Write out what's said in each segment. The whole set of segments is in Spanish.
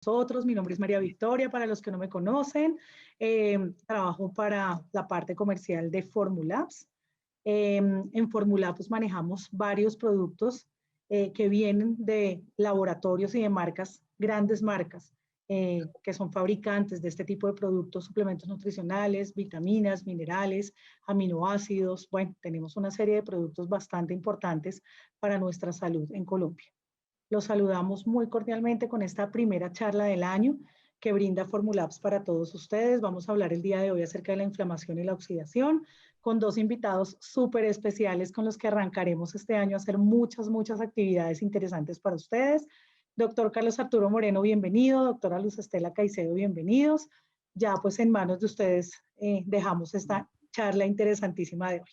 nosotros. Mi nombre es María Victoria, para los que no me conocen. Trabajo para la parte comercial de Formulabs. En Formulabs manejamos varios productos que vienen de laboratorios y de marcas, grandes marcas, que son fabricantes de este tipo de productos, suplementos nutricionales, vitaminas, minerales, aminoácidos. Bueno, tenemos una serie de productos bastante importantes para nuestra salud en Colombia. Los saludamos muy cordialmente con esta primera charla del año que brinda Formulabs para todos ustedes. Vamos a hablar el día de hoy acerca de la inflamación y la oxidación, con dos invitados súper especiales con los que arrancaremos este año a hacer muchas actividades interesantes para ustedes. Doctor Carlos Arturo Moreno, bienvenido. Doctora Luz Estela Caicedo, bienvenidos. Ya pues en manos de ustedes dejamos esta charla interesantísima de hoy.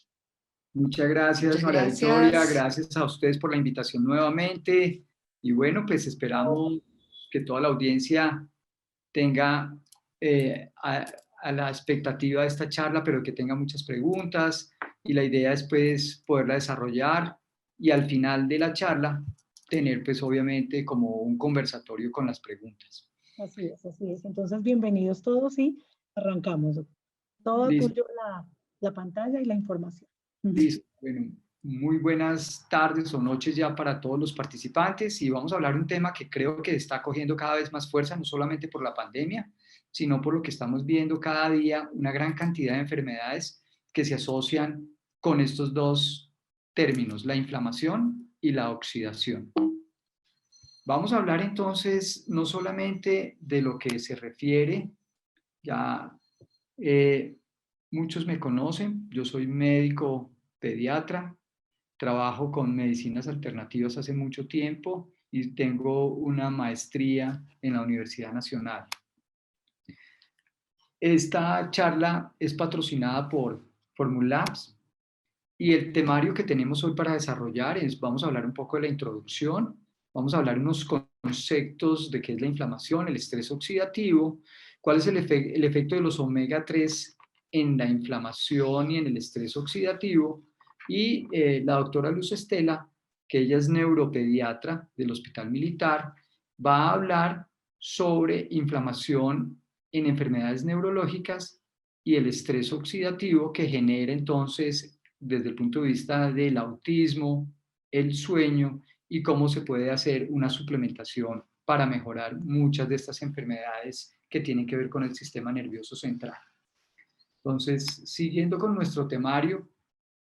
Muchas gracias, María Victoria. Gracias a ustedes por la invitación nuevamente. Y bueno, pues esperamos que toda la audiencia tenga a la expectativa de esta charla, pero que tenga muchas preguntas. Y la idea es pues poderla desarrollar y al final de la charla tener pues obviamente como un conversatorio con las preguntas. Así es, así es. Entonces, bienvenidos todos y arrancamos. Todo tuyo la pantalla y la información. Listo. Bueno, muy buenas tardes o noches ya para todos los participantes y vamos a hablar de un tema que creo que está cogiendo cada vez más fuerza, no solamente por la pandemia, sino por lo que estamos viendo cada día, una gran cantidad de enfermedades que se asocian con estos dos términos, la inflamación y la oxidación. Vamos a hablar entonces no solamente de lo que se refiere, ya muchos me conocen, yo soy médico pediatra, trabajo con medicinas alternativas hace mucho tiempo y tengo una maestría en la Universidad Nacional. Esta charla es patrocinada por Formulabs y el temario que tenemos hoy para desarrollar es, vamos a hablar un poco de la introducción, vamos a hablar unos conceptos de qué es la inflamación, el estrés oxidativo, cuál es el efecto de los omega 3 en la inflamación y en el estrés oxidativo, y la doctora Luz Estela, que ella es neuropediatra del Hospital Militar, va a hablar sobre inflamación en enfermedades neurológicas y el estrés oxidativo que genera entonces desde el punto de vista del autismo, el sueño y cómo se puede hacer una suplementación para mejorar muchas de estas enfermedades que tienen que ver con el sistema nervioso central. Entonces, siguiendo con nuestro temario,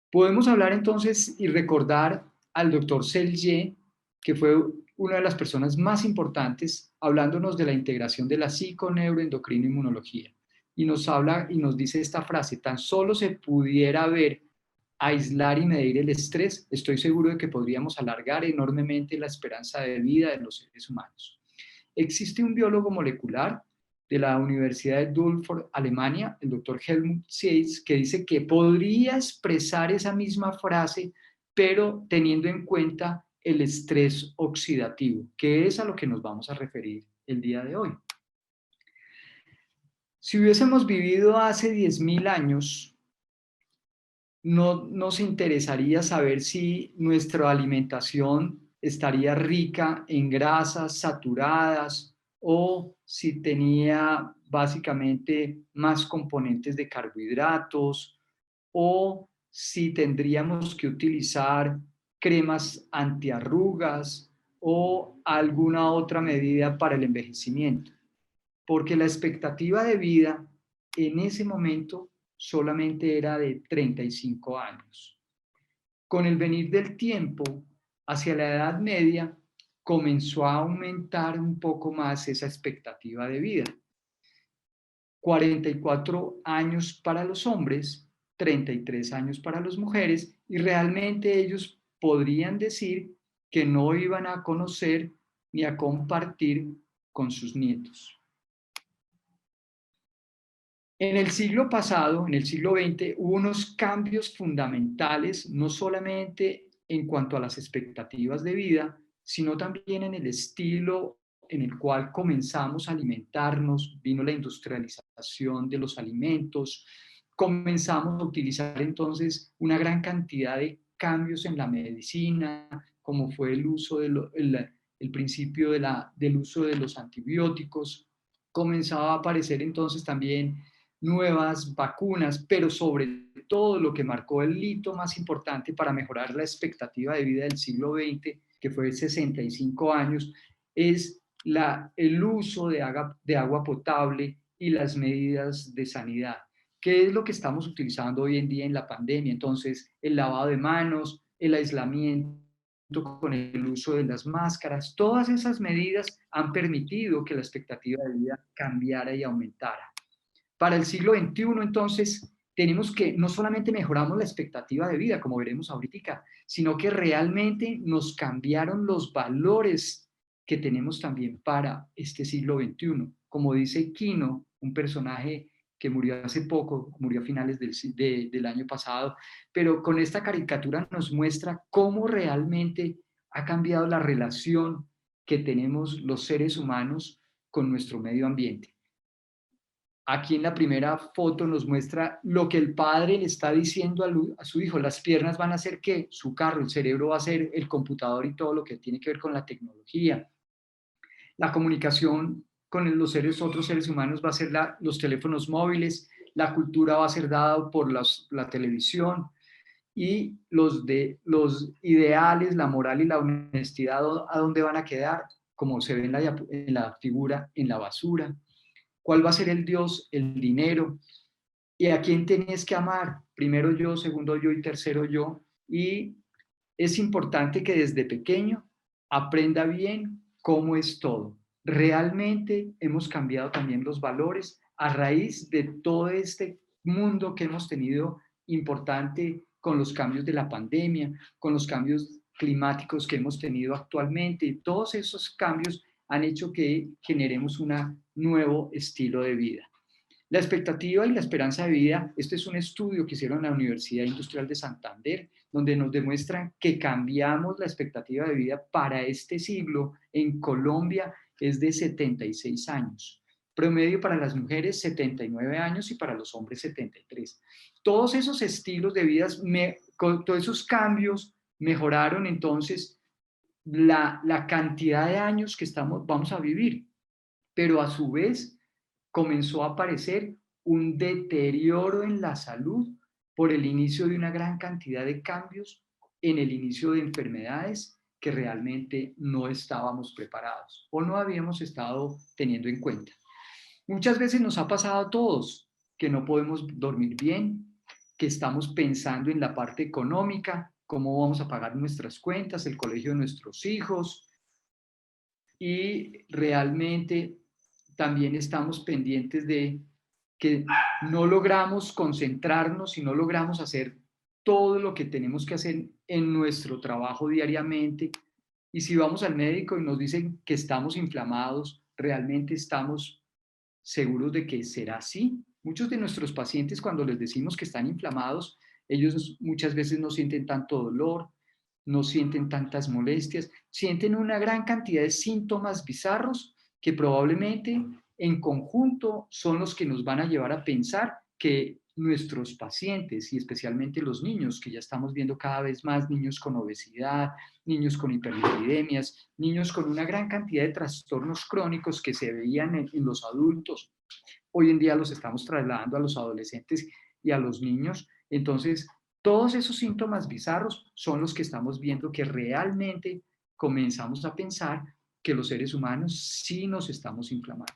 podemos hablar entonces y recordar al doctor Selye, que fue una de las personas más importantes hablándonos de la integración de la psiconeuroendocrino-inmunología. Y nos habla y nos dice esta frase: tan solo se pudiera ver, aislar y medir el estrés, estoy seguro de que podríamos alargar enormemente la esperanza de vida de los seres humanos. Existe un biólogo molecular de la Universidad de Dulford, Alemania, el doctor Helmut Seitz, que dice que podría expresar esa misma frase, pero teniendo en cuenta el estrés oxidativo, que es a lo que nos vamos a referir el día de hoy. Si hubiésemos vivido hace 10.000 años, no nos interesaría saber si nuestra alimentación estaría rica en grasas saturadas o si tenía básicamente más componentes de carbohidratos o si tendríamos que utilizar cremas antiarrugas o alguna otra medida para el envejecimiento. Porque la expectativa de vida en ese momento solamente era de 35 años. Con el venir del tiempo, hacia la Edad Media, comenzó a aumentar un poco más esa expectativa de vida. 44 años para los hombres, 33 años para las mujeres, y realmente ellos podrían decir que no iban a conocer ni a compartir con sus nietos. En el siglo pasado, en el siglo XX, hubo unos cambios fundamentales, no solamente en cuanto a las expectativas de vida, sino también en el estilo en el cual comenzamos a alimentarnos. Vino la industrialización de los alimentos, comenzamos a utilizar entonces una gran cantidad de cambios en la medicina, como fue el uso de el principio del uso de los antibióticos, comenzaba a aparecer entonces también nuevas vacunas, pero sobre todo lo que marcó el hito más importante para mejorar la expectativa de vida del siglo XX, que fue 65 años, es el uso de agua potable y las medidas de sanidad. ¿Qué es lo que estamos utilizando hoy en día en la pandemia? Entonces, el lavado de manos, el aislamiento con el uso de las máscaras, todas esas medidas han permitido que la expectativa de vida cambiara y aumentara. Para el siglo XXI, entonces, tenemos que no solamente mejoramos la expectativa de vida, como veremos ahorita, sino que realmente nos cambiaron los valores que tenemos también para este siglo XXI. Como dice Kino, un personaje que murió hace poco, murió a finales del año pasado, pero con esta caricatura nos muestra cómo realmente ha cambiado la relación que tenemos los seres humanos con nuestro medio ambiente. Aquí en la primera foto nos muestra lo que el padre le está diciendo a su hijo. Las piernas van a ser ¿qué? Su carro, el cerebro va a ser el computador y todo lo que tiene que ver con la tecnología. La comunicación con otros seres humanos va a ser los teléfonos móviles, la cultura va a ser dada por la televisión y los ideales, la moral y la honestidad, ¿a dónde van a quedar? Como se ve en la figura, en la basura. ¿Cuál va a ser el Dios? El dinero. ¿Y a quién tenés que amar? Primero yo, segundo yo y tercero yo. Y es importante que desde pequeño aprenda bien cómo es todo. Realmente hemos cambiado también los valores a raíz de todo este mundo que hemos tenido importante con los cambios de la pandemia, con los cambios climáticos que hemos tenido actualmente. Todos esos cambios han hecho que generemos un nuevo estilo de vida. La expectativa y la esperanza de vida, este es un estudio que hicieron en la Universidad Industrial de Santander, donde nos demuestran que cambiamos la expectativa de vida para este siglo en Colombia es de 76 años. Promedio para las mujeres 79 años y para los hombres 73. Todos esos estilos de vida, todos esos cambios mejoraron entonces la cantidad de años que vamos a vivir, pero a su vez comenzó a aparecer un deterioro en la salud por el inicio de una gran cantidad de cambios en el inicio de enfermedades que realmente no estábamos preparados o no habíamos estado teniendo en cuenta. Muchas veces nos ha pasado a todos que no podemos dormir bien, que estamos pensando en la parte económica, cómo vamos a pagar nuestras cuentas, el colegio de nuestros hijos, y realmente también estamos pendientes de que no logramos concentrarnos y no logramos hacer todo lo que tenemos que hacer en nuestro trabajo diariamente. Y si vamos al médico y nos dicen que estamos inflamados, ¿realmente estamos seguros de que será así? Muchos de nuestros pacientes, cuando les decimos que están inflamados, ellos muchas veces no sienten tanto dolor, no sienten tantas molestias, sienten una gran cantidad de síntomas bizarros que probablemente en conjunto son los que nos van a llevar a pensar que nuestros pacientes y especialmente los niños, que ya estamos viendo cada vez más niños con obesidad, niños con hiperlipidemias, niños con una gran cantidad de trastornos crónicos que se veían en los adultos, hoy en día los estamos trasladando a los adolescentes y a los niños. Entonces, todos esos síntomas bizarros son los que estamos viendo que realmente comenzamos a pensar que los seres humanos sí nos estamos inflamando.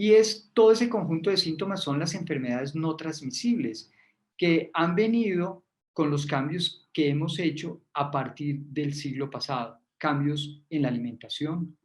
Y todo ese conjunto de síntomas son las enfermedades no transmisibles que han venido con los cambios que hemos hecho a partir del siglo pasado. Cambios en la alimentación,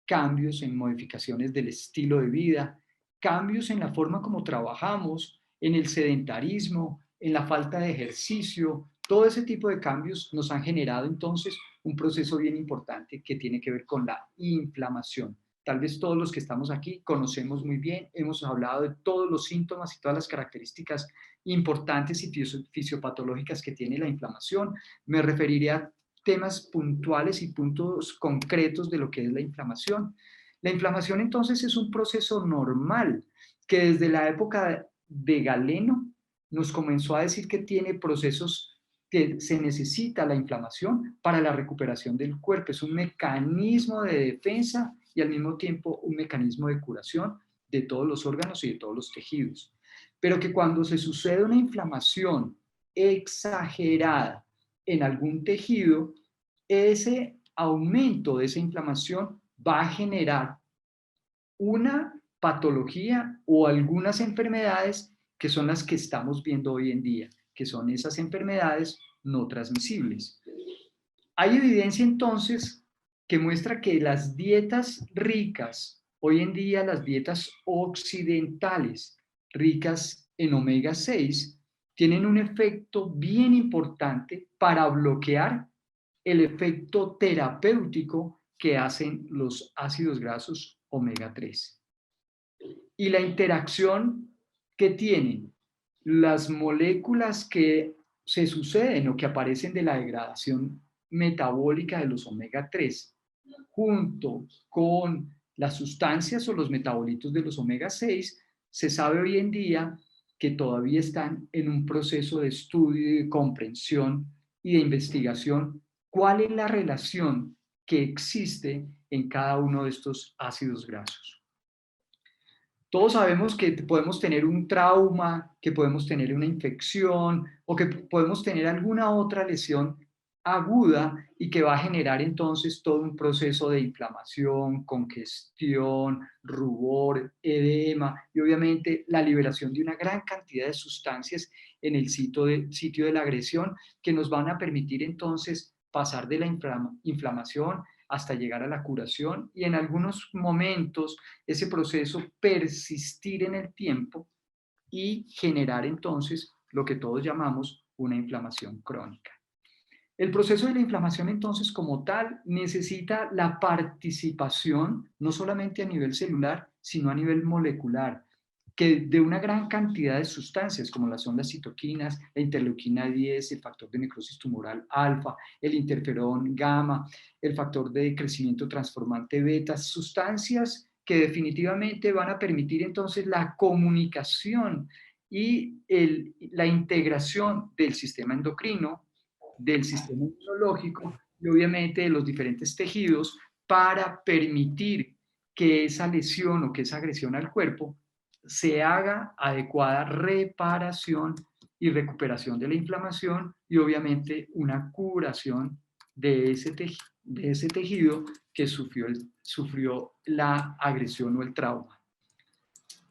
cambios en modificaciones del estilo de vida, cambios en la forma como trabajamos, en el sedentarismo, en la falta de ejercicio. Todo ese tipo de cambios nos han generado entonces un proceso bien importante que tiene que ver con la inflamación. Tal vez todos los que estamos aquí conocemos muy bien, hemos hablado de todos los síntomas y todas las características importantes y fisiopatológicas que tiene la inflamación. Me referiré a temas puntuales y puntos concretos de lo que es la inflamación. La inflamación entonces es un proceso normal que desde la época de Galeno nos comenzó a decir que tiene que se necesita la inflamación para la recuperación del cuerpo. Es un mecanismo de defensa y al mismo tiempo un mecanismo de curación de todos los órganos y de todos los tejidos. Pero que cuando se sucede una inflamación exagerada en algún tejido, ese aumento de esa inflamación va a generar una patología o algunas enfermedades que son las que estamos viendo hoy en día, que son esas enfermedades no transmisibles. Hay evidencia entonces que muestra que las dietas ricas, hoy en día las dietas occidentales, ricas en omega 6, tienen un efecto bien importante para bloquear el efecto terapéutico que hacen los ácidos grasos omega 3. Y la interacción que tienen las moléculas que se suceden o que aparecen de la degradación metabólica de los omega 3 junto con las sustancias o los metabolitos de los omega 6, se sabe hoy en día que todavía están en un proceso de estudio y de comprensión y de investigación cuál es la relación que existe en cada uno de estos ácidos grasos. Todos sabemos que podemos tener un trauma, que podemos tener una infección o que podemos tener alguna otra lesión aguda y que va a generar entonces todo un proceso de inflamación, congestión, rubor, edema y obviamente la liberación de una gran cantidad de sustancias en el sitio de la agresión que nos van a permitir entonces pasar de la inflamación hasta llegar a la curación y en algunos momentos ese proceso persistir en el tiempo y generar entonces lo que todos llamamos una inflamación crónica. El proceso de la inflamación entonces como tal necesita la participación no solamente a nivel celular, sino a nivel molecular, que de una gran cantidad de sustancias como son las citoquinas, la interleuquina 10, el factor de necrosis tumoral alfa, el interferón gamma, el factor de crecimiento transformante beta, sustancias que definitivamente van a permitir entonces la comunicación y la integración del sistema endocrino, del sistema inmunológico y obviamente de los diferentes tejidos para permitir que esa lesión o que esa agresión al cuerpo se haga adecuada reparación y recuperación de la inflamación y obviamente una curación de ese tejido que sufrió la agresión o el trauma.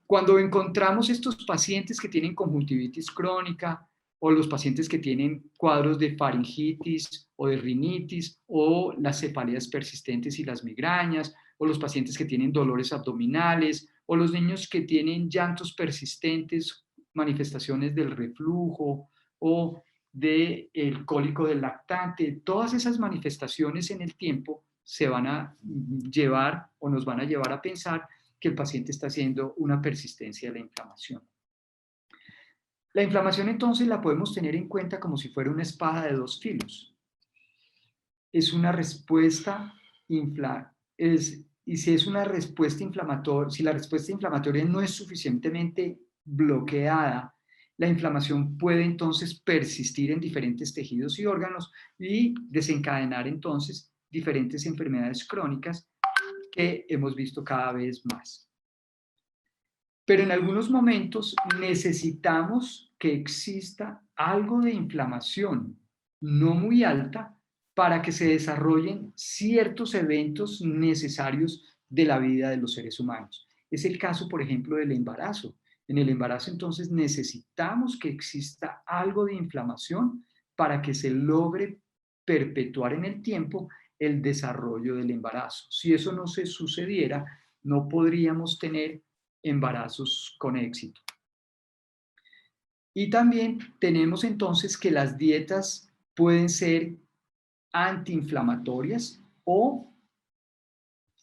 Cuando encontramos estos pacientes que tienen conjuntivitis crónica o los pacientes que tienen cuadros de faringitis o de rinitis o las cefaleas persistentes y las migrañas o los pacientes que tienen dolores abdominales o los niños que tienen llantos persistentes, manifestaciones del reflujo o del cólico del lactante, todas esas manifestaciones en el tiempo se van a llevar o nos van a llevar a pensar que el paciente está haciendo una persistencia de la inflamación. La inflamación entonces la podemos tener en cuenta como si fuera una espada de dos filos. Es una respuesta y si es una respuesta inflamatoria, si la respuesta inflamatoria no es suficientemente bloqueada, la inflamación puede entonces persistir en diferentes tejidos y órganos y desencadenar entonces diferentes enfermedades crónicas que hemos visto cada vez más. Pero en algunos momentos necesitamos que exista algo de inflamación, no muy alta, para que se desarrollen ciertos eventos necesarios de la vida de los seres humanos. Es el caso, por ejemplo, del embarazo. En el embarazo, entonces, necesitamos que exista algo de inflamación para que se logre perpetuar en el tiempo el desarrollo del embarazo. Si eso no se sucediera, no podríamos tener embarazos con éxito. Y también tenemos entonces que las dietas pueden ser antiinflamatorias o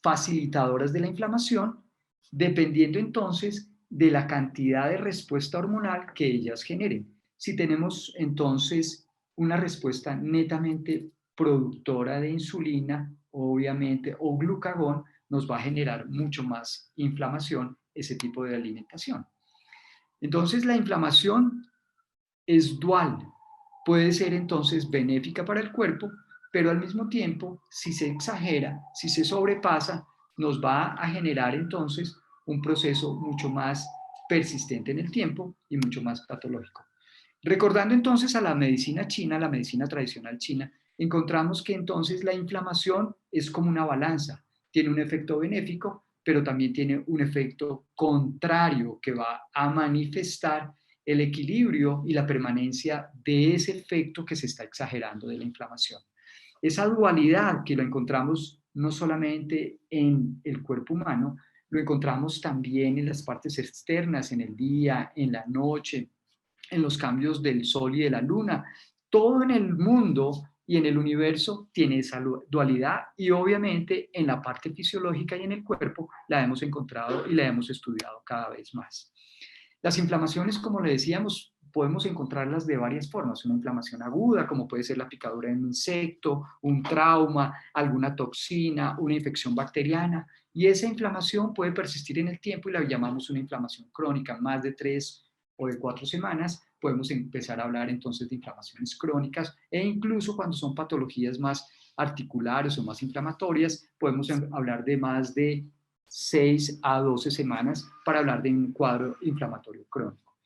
facilitadoras de la inflamación, dependiendo entonces de la cantidad de respuesta hormonal que ellas generen. Si tenemos entonces una respuesta netamente productora de insulina, obviamente, o glucagón, nos va a generar mucho más inflamación ese tipo de alimentación. Entonces, la inflamación es dual. puede ser entonces benéfica para el cuerpo, pero al mismo tiempo, si se exagera, si se sobrepasa, nos va a generar entonces un proceso mucho más persistente en el tiempo y mucho más patológico. Recordando entonces a la medicina china, la medicina tradicional china, encontramos que entonces la inflamación es como una balanza, tiene un efecto benéfico, pero también tiene un efecto contrario que va a manifestar el equilibrio y la permanencia de ese efecto que se está exagerando de la inflamación. Esa dualidad que lo encontramos no solamente en el cuerpo humano, lo encontramos también en las partes externas, en el día, en la noche, en los cambios del sol y de la luna. Todo en el mundo y en el universo tiene esa dualidad y obviamente en la parte fisiológica y en el cuerpo la hemos encontrado y la hemos estudiado cada vez más. Las inflamaciones, como le decíamos, podemos encontrarlas de varias formas. Una inflamación aguda, como puede ser la picadura de un insecto, un trauma, alguna toxina, una infección bacteriana. Y esa inflamación puede persistir en el tiempo y la llamamos una inflamación crónica, más de 3 o de 4 semanas. Podemos empezar a hablar entonces de inflamaciones crónicas e incluso cuando son patologías más articulares o más inflamatorias, podemos hablar de más de 6 a 12 semanas para hablar de un cuadro inflamatorio crónico.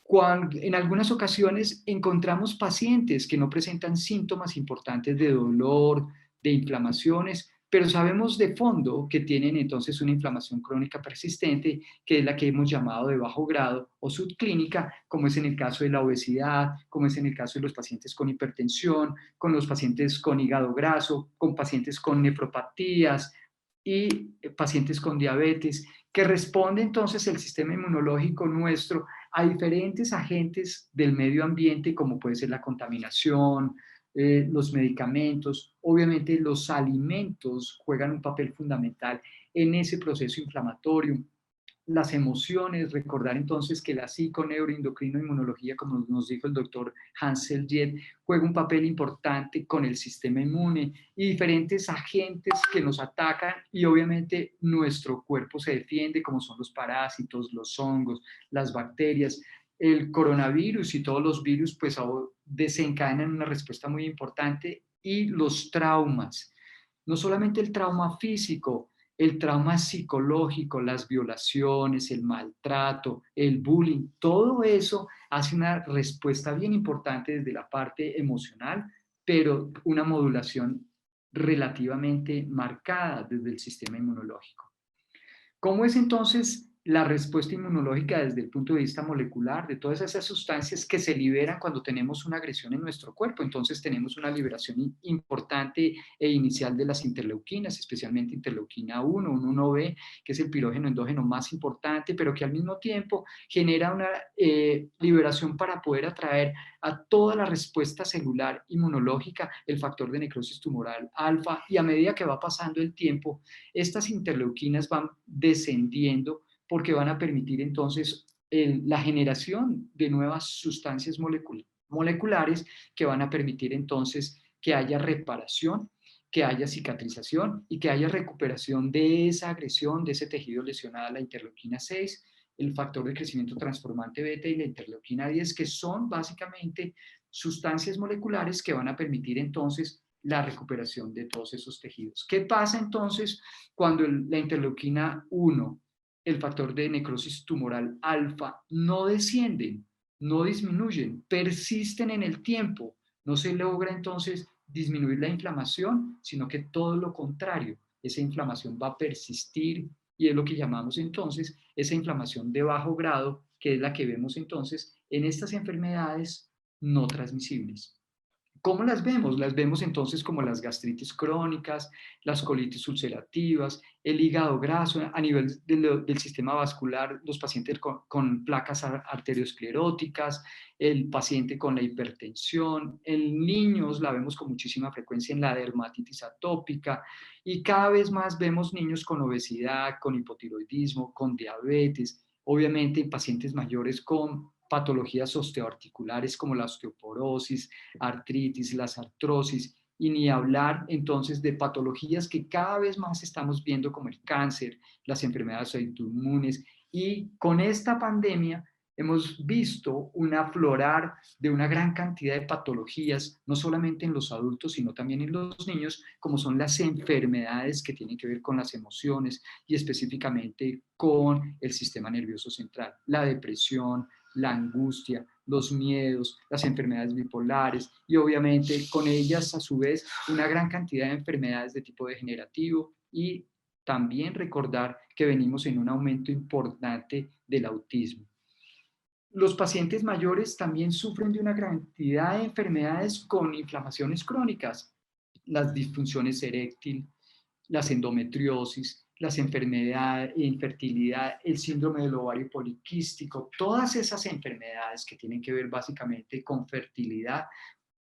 Cuando, en algunas ocasiones encontramos pacientes que no presentan síntomas importantes de dolor, de inflamaciones, pero sabemos de fondo que tienen entonces una inflamación crónica persistente, que es la que hemos llamado de bajo grado o subclínica, como es en el caso de la obesidad, como es en el caso de los pacientes con hipertensión, con los pacientes con hígado graso, con pacientes con nefropatías y pacientes con diabetes, que responde entonces el sistema inmunológico nuestro a diferentes agentes del medio ambiente, como puede ser la contaminación, los medicamentos. Obviamente los alimentos juegan un papel fundamental en ese proceso inflamatorio. Las emociones, recordar entonces que la psiconeuroendocrinoinmunología, como nos dijo el doctor Hansel Jett, juega un papel importante con el sistema inmune y diferentes agentes que nos atacan y obviamente nuestro cuerpo se defiende, como son los parásitos, los hongos, las bacterias. El coronavirus y todos los virus pues desencadenan una respuesta muy importante y los traumas. No solamente el trauma físico, el trauma psicológico, las violaciones, el maltrato, el bullying, todo eso hace una respuesta bien importante desde la parte emocional, pero una modulación relativamente marcada desde el sistema inmunológico. ¿Cómo es entonces la respuesta inmunológica desde el punto de vista molecular de todas esas sustancias que se liberan cuando tenemos una agresión en nuestro cuerpo? Entonces tenemos una liberación importante e inicial de las interleuquinas, especialmente interleuquina 1, un 1B, que es el pirógeno endógeno más importante, pero que al mismo tiempo genera una liberación para poder atraer a toda la respuesta celular inmunológica, el factor de necrosis tumoral alfa, y a medida que va pasando el tiempo, estas interleuquinas van descendiendo porque van a permitir entonces la generación de nuevas sustancias moleculares que van a permitir entonces que haya reparación, que haya cicatrización y que haya recuperación de esa agresión, de ese tejido lesionado, la interleuquina 6, el factor de crecimiento transformante beta y la interleuquina 10, que son básicamente sustancias moleculares que van a permitir entonces la recuperación de todos esos tejidos. ¿Qué pasa entonces cuando la interleuquina 1, el factor de necrosis tumoral alfa, no descienden, no disminuyen, persisten en el tiempo? No se logra entonces disminuir la inflamación, sino que todo lo contrario, esa inflamación va a persistir y es lo que llamamos entonces esa inflamación de bajo grado, que es la que vemos entonces en estas enfermedades no transmisibles. ¿Cómo las vemos? Las vemos entonces como las gastritis crónicas, las colitis ulcerativas, el hígado graso a nivel del sistema vascular, los pacientes con placas arterioscleróticas, el paciente con la hipertensión, en niños la vemos con muchísima frecuencia en la dermatitis atópica y cada vez más vemos niños con obesidad, con hipotiroidismo, con diabetes, obviamente en pacientes mayores con patologías osteoarticulares como la osteoporosis, artritis, las artrosis, y ni hablar entonces de patologías que cada vez más estamos viendo como el cáncer, las enfermedades autoinmunes, y con esta pandemia hemos visto un aflorar de una gran cantidad de patologías, no solamente en los adultos, sino también en los niños, como son las enfermedades que tienen que ver con las emociones y específicamente con el sistema nervioso central, la depresión, la angustia, los miedos, las enfermedades bipolares y obviamente con ellas a su vez una gran cantidad de enfermedades de tipo degenerativo y también recordar que venimos en un aumento importante del autismo. Los pacientes mayores también sufren de una cantidad de enfermedades con inflamaciones crónicas, las disfunciones eréctil, las endometriosis, las enfermedades, infertilidad, el síndrome del ovario poliquístico, todas esas enfermedades que tienen que ver básicamente con fertilidad,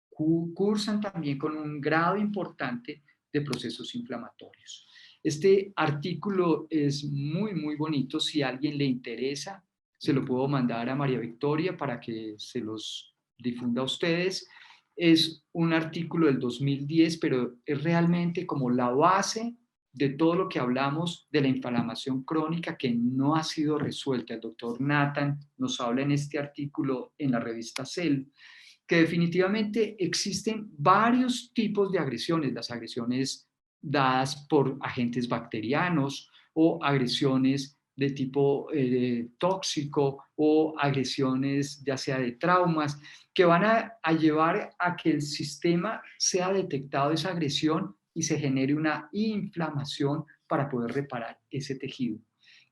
cursan también con un grado importante de procesos inflamatorios. Este artículo es muy, muy bonito. Si a alguien le interesa, se lo puedo mandar a María Victoria para que se los difunda a ustedes. Es un artículo del 2010, pero es realmente como la base de todo lo que hablamos de la inflamación crónica que no ha sido resuelta. El doctor Nathan nos habla en este artículo en la revista Cell, que definitivamente existen varios tipos de agresiones, las agresiones dadas por agentes bacterianos o agresiones de tipo tóxico o agresiones ya sea de traumas, que van a llevar a que el sistema sea detectado esa agresión y se genere una inflamación para poder reparar ese tejido.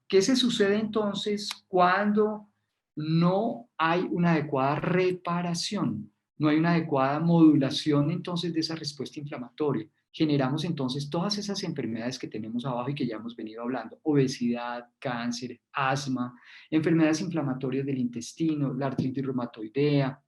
¿Qué se sucede entonces cuando no hay una adecuada reparación? No hay una adecuada modulación entonces de esa respuesta inflamatoria. Generamos entonces todas esas enfermedades que tenemos abajo y que ya hemos venido hablando: obesidad, cáncer, asma, enfermedades inflamatorias del intestino, la artritis reumatoidea,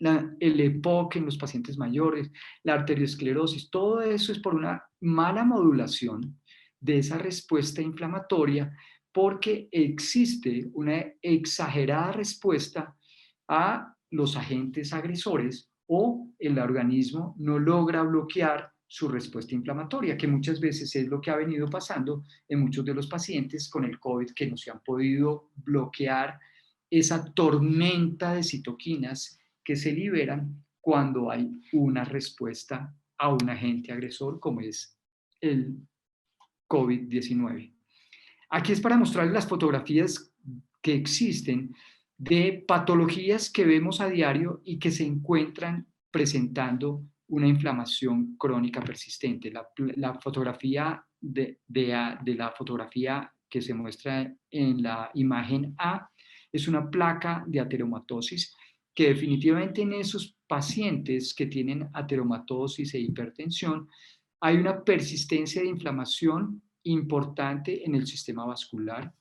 el EPOC en los pacientes mayores, la arteriosclerosis. Todo eso es por una mala modulación de esa respuesta inflamatoria, porque existe una exagerada respuesta a los agentes agresores o el organismo no logra bloquear su respuesta inflamatoria, que muchas veces es lo que ha venido pasando en muchos de los pacientes con el COVID, que no se han podido bloquear esa tormenta de citoquinas que se liberan cuando hay una respuesta a un agente agresor como es el COVID-19. Aquí es para mostrarles las fotografías que existen de patologías que vemos a diario y que se encuentran presentando una inflamación crónica persistente. La fotografía de la fotografía que se muestra en la imagen A es una placa de ateromatosis que definitivamente en esos pacientes que tienen ateromatosis e hipertensión hay una persistencia de inflamación importante en el sistema vascular.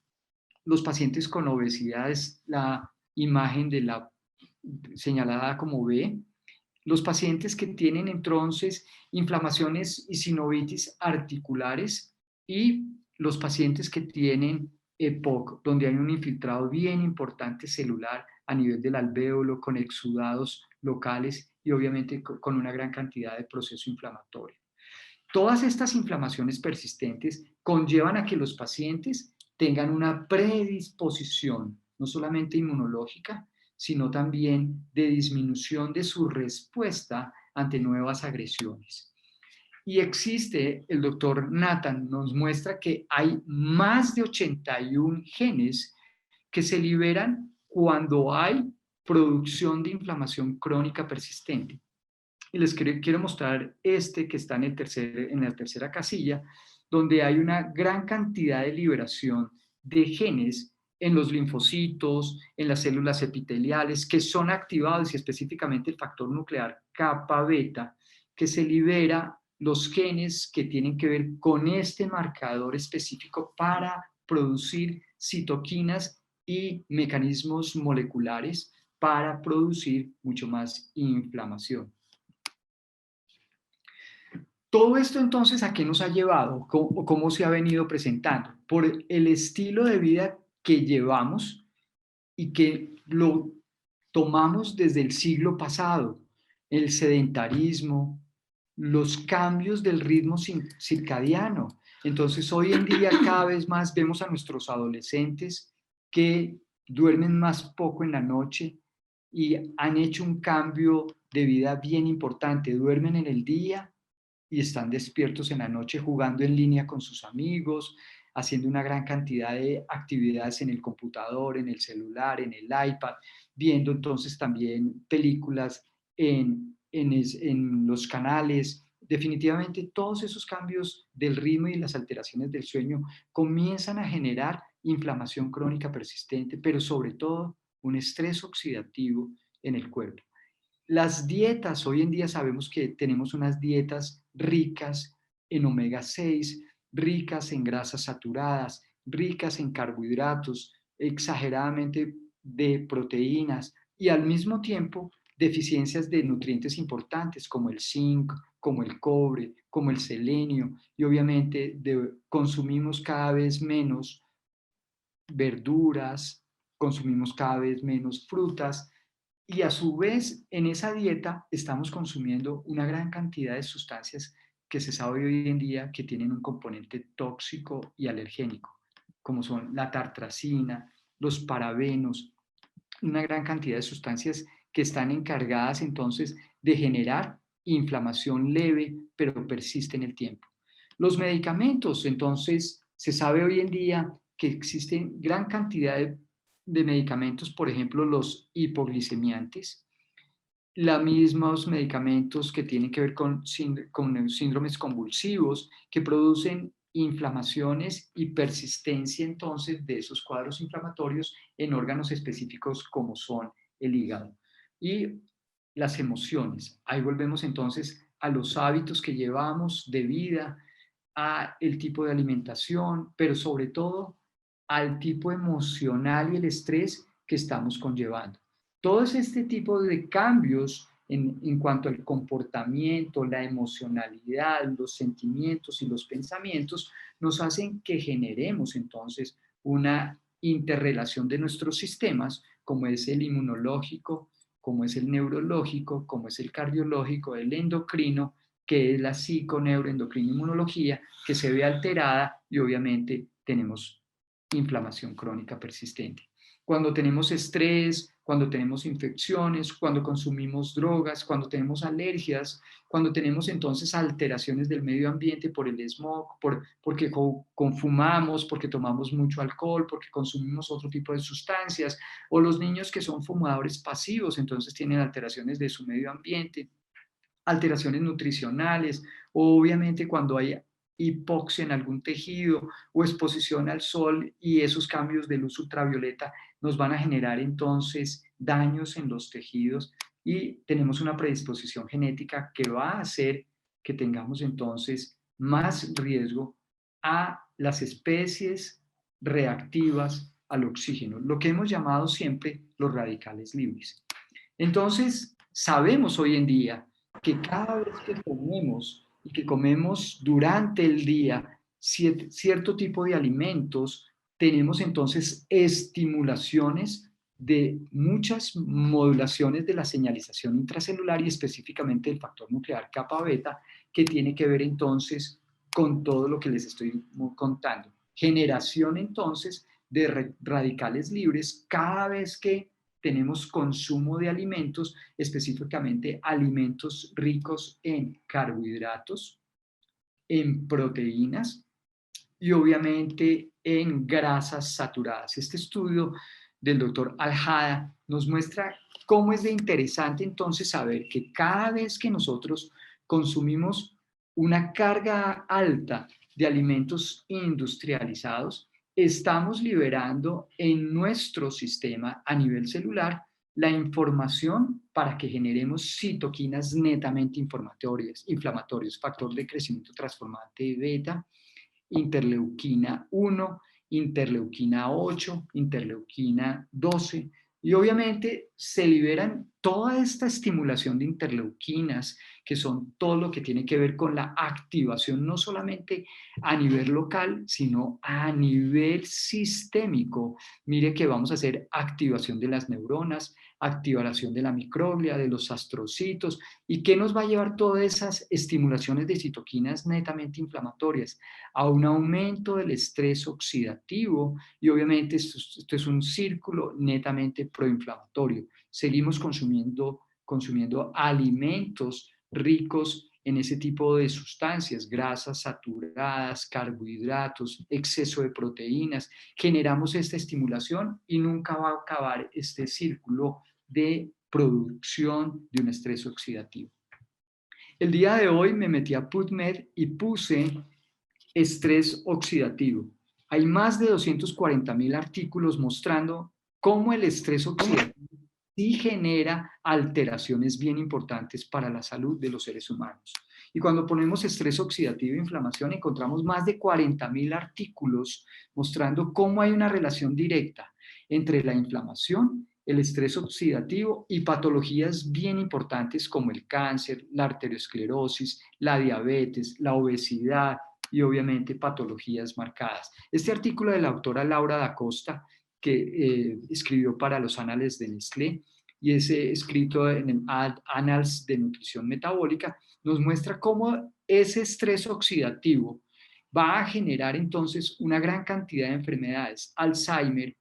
Los pacientes con obesidad es la imagen de la señalada como B. Los pacientes que tienen entonces inflamaciones y sinovitis articulares y los pacientes que tienen EPOC, donde hay un infiltrado bien importante celular a nivel del alvéolo con exudados locales y obviamente con una gran cantidad de proceso inflamatorio. Todas estas inflamaciones persistentes conllevan a que los pacientes tengan una predisposición, no solamente inmunológica, sino también de disminución de su respuesta ante nuevas agresiones. Y existe, el doctor Nathan nos muestra que hay más de 81 genes que se liberan cuando hay producción de inflamación crónica persistente. Y les quiero mostrar este que está en la tercera casilla, donde hay una gran cantidad de liberación de genes en los linfocitos, en las células epiteliales, que son activados, y específicamente el factor nuclear kappa beta, que se libera los genes que tienen que ver con este marcador específico para producir citoquinas y mecanismos moleculares para producir mucho más inflamación. Todo esto entonces, ¿a qué nos ha llevado? ¿Cómo se ha venido presentando? Por el estilo de vida que llevamos y que lo tomamos desde el siglo pasado, el sedentarismo, los cambios del ritmo circadiano. Entonces, hoy en día cada vez más vemos a nuestros adolescentes que duermen más poco en la noche y han hecho un cambio de vida bien importante. Duermen en el día y están despiertos en la noche jugando en línea con sus amigos, haciendo una gran cantidad de actividades en el computador, en el celular, en el iPad, viendo entonces también películas en los canales. Definitivamente todos esos cambios del ritmo y las alteraciones del sueño comienzan a generar inflamación crónica persistente, pero sobre todo un estrés oxidativo en el cuerpo. Las dietas, hoy en día sabemos que tenemos unas dietas ricas en omega 6, ricas en grasas saturadas, ricas en carbohidratos, exageradamente de proteínas y al mismo tiempo deficiencias de nutrientes importantes como el zinc, como el cobre, como el selenio y obviamente consumimos cada vez menos verduras, consumimos cada vez menos frutas y a su vez en esa dieta estamos consumiendo una gran cantidad de sustancias que se sabe hoy en día que tienen un componente tóxico y alergénico, como son la tartrazina, los parabenos, una gran cantidad de sustancias que están encargadas entonces de generar inflamación leve, pero persiste en el tiempo. Los medicamentos, entonces, se sabe hoy en día que existen gran cantidad de medicamentos, por ejemplo, los hipoglicemiantes, los mismos medicamentos que tienen que ver con síndromes convulsivos, que producen inflamaciones y persistencia entonces de esos cuadros inflamatorios en órganos específicos como son el hígado. Y las emociones. Ahí volvemos entonces a los hábitos que llevamos de vida, a el tipo de alimentación, pero sobre todo al tipo emocional y el estrés que estamos conllevando. Todos este tipo de cambios en cuanto al comportamiento, la emocionalidad, los sentimientos y los pensamientos nos hacen que generemos entonces una interrelación de nuestros sistemas, como es el inmunológico, como es el neurológico, como es el cardiológico, el endocrino, que es la psiconeuroendocrino-inmunología, que se ve alterada y obviamente tenemos inflamación crónica persistente. Cuando tenemos estrés, cuando tenemos infecciones, cuando consumimos drogas, cuando tenemos alergias, cuando tenemos entonces alteraciones del medio ambiente por el smog, porque confumamos, porque tomamos mucho alcohol, porque consumimos otro tipo de sustancias, o los niños que son fumadores pasivos, entonces tienen alteraciones de su medio ambiente, alteraciones nutricionales, o obviamente cuando hay hipoxia en algún tejido o exposición al sol y esos cambios de luz ultravioleta nos van a generar entonces daños en los tejidos y tenemos una predisposición genética que va a hacer que tengamos entonces más riesgo a las especies reactivas al oxígeno, lo que hemos llamado siempre los radicales libres. Entonces, sabemos hoy en día que cada vez que comemos y que comemos durante el día cierto tipo de alimentos, tenemos entonces estimulaciones de muchas modulaciones de la señalización intracelular y específicamente del factor nuclear kappa beta, que tiene que ver entonces con todo lo que les estoy contando. Generación entonces de radicales libres cada vez que tenemos consumo de alimentos, específicamente alimentos ricos en carbohidratos, en proteínas y obviamente en grasas saturadas. Este estudio del doctor Aljada nos muestra cómo es de interesante entonces saber que cada vez que nosotros consumimos una carga alta de alimentos industrializados, estamos liberando en nuestro sistema a nivel celular la información para que generemos citoquinas netamente inflamatorias, factor de crecimiento transformante beta, interleuquina 1, interleuquina 8, interleuquina 12 y obviamente se liberan toda esta estimulación de interleuquinas, que son todo lo que tiene que ver con la activación, no solamente a nivel local, sino a nivel sistémico. Mire que vamos a hacer activación de las neuronas, activación de la microglia, de los astrocitos. ¿Y qué nos va a llevar todas esas estimulaciones de citoquinas netamente inflamatorias? A un aumento del estrés oxidativo, y obviamente esto es un círculo netamente proinflamatorio. Seguimos consumiendo alimentos ricos en ese tipo de sustancias, grasas saturadas, carbohidratos, exceso de proteínas. Generamos esta estimulación y nunca va a acabar este círculo de producción de un estrés oxidativo. El día de hoy me metí a PubMed y puse estrés oxidativo. Hay más de 240.000 artículos mostrando cómo el estrés oxidativo sí genera alteraciones bien importantes para la salud de los seres humanos. Y cuando ponemos estrés oxidativo e inflamación, encontramos más de 40.000 artículos mostrando cómo hay una relación directa entre la inflamación, el estrés oxidativo y patologías bien importantes como el cáncer, la arteriosclerosis, la diabetes, la obesidad y obviamente patologías marcadas. Este artículo de la autora Laura da Costa, que escribió para los Anales de Nestlé, y ese escrito en el Annals de Nutrición Metabólica, nos muestra cómo ese estrés oxidativo va a generar entonces una gran cantidad de enfermedades: Alzheimer,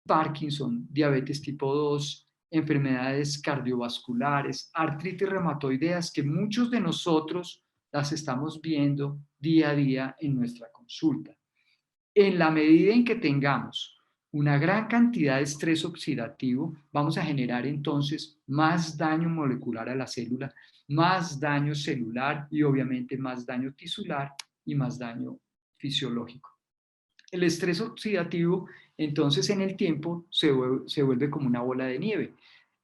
Parkinson, diabetes tipo 2, enfermedades cardiovasculares, artritis reumatoideas, que muchos de nosotros las estamos viendo día a día en nuestra consulta. En la medida en que tengamos una gran cantidad de estrés oxidativo, vamos a generar entonces más daño molecular a la célula, más daño celular y obviamente más daño tisular y más daño fisiológico. El estrés oxidativo, entonces, en el tiempo se vuelve como una bola de nieve.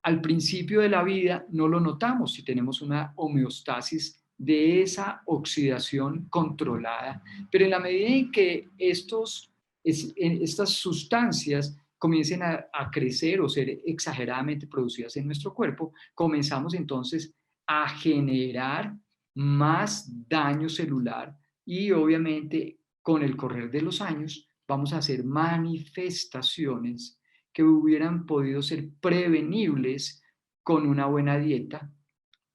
Al principio de la vida no lo notamos si tenemos una homeostasis de esa oxidación controlada, pero en la medida en que estas sustancias comiencen a crecer o ser exageradamente producidas en nuestro cuerpo, comenzamos entonces a generar más daño celular y obviamente con el correr de los años vamos a hacer manifestaciones que hubieran podido ser prevenibles con una buena dieta,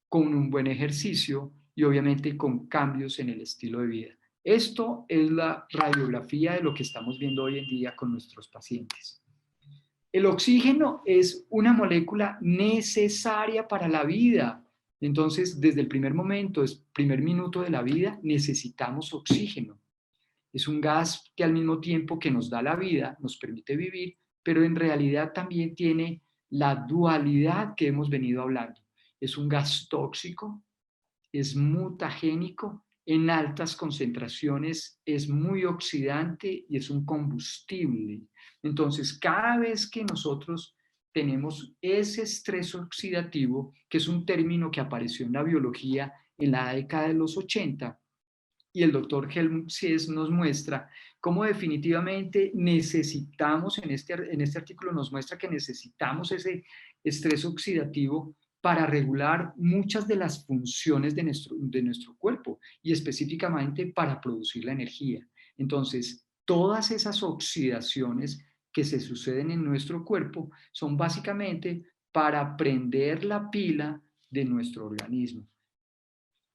con un buen ejercicio y obviamente con cambios en el estilo de vida. Esto es la radiografía de lo que estamos viendo hoy en día con nuestros pacientes. El oxígeno es una molécula necesaria para la vida. Entonces, desde el primer momento, el primer minuto de la vida, necesitamos oxígeno. Es un gas que al mismo tiempo que nos da la vida, nos permite vivir, pero en realidad también tiene la dualidad que hemos venido hablando. Es un gas tóxico, es mutagénico, en altas concentraciones es muy oxidante y es un combustible. Entonces, cada vez que nosotros tenemos ese estrés oxidativo, que es un término que apareció en la biología en la década de los 80, y el doctor Helmut Sies nos muestra cómo definitivamente necesitamos, en este artículo nos muestra que necesitamos ese estrés oxidativo para regular muchas de las funciones de nuestro cuerpo y específicamente para producir la energía. Entonces, todas esas oxidaciones que se suceden en nuestro cuerpo son básicamente para prender la pila de nuestro organismo.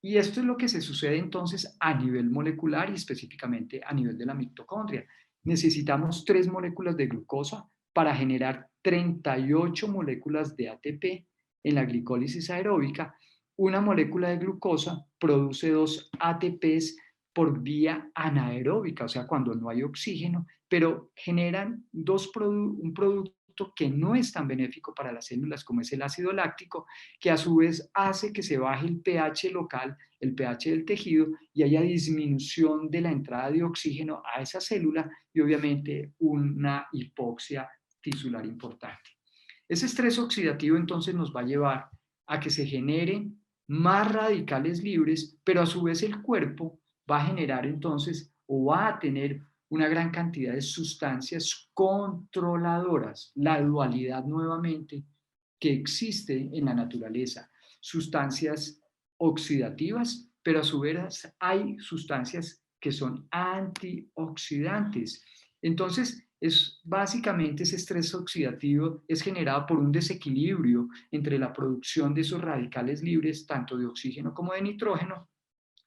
Y esto es lo que se sucede entonces a nivel molecular y específicamente a nivel de la mitocondria. Necesitamos 3 moléculas de glucosa para generar 38 moléculas de ATP en la glicólisis aeróbica. Una molécula de glucosa produce 2 ATPs por vía anaeróbica, o sea, cuando no hay oxígeno, pero generan un producto que no es tan benéfico para las células como es el ácido láctico, que a su vez hace que se baje el pH local, el pH del tejido, y haya disminución de la entrada de oxígeno a esa célula y obviamente una hipoxia tisular importante. Ese estrés oxidativo entonces nos va a llevar a que se generen más radicales libres, pero a su vez el cuerpo va a generar entonces o va a tener una gran cantidad de sustancias controladoras, la dualidad nuevamente que existe en la naturaleza, sustancias oxidativas, pero a su vez hay sustancias que son antioxidantes. Entonces, básicamente ese estrés oxidativo es generado por un desequilibrio entre la producción de esos radicales libres, tanto de oxígeno como de nitrógeno,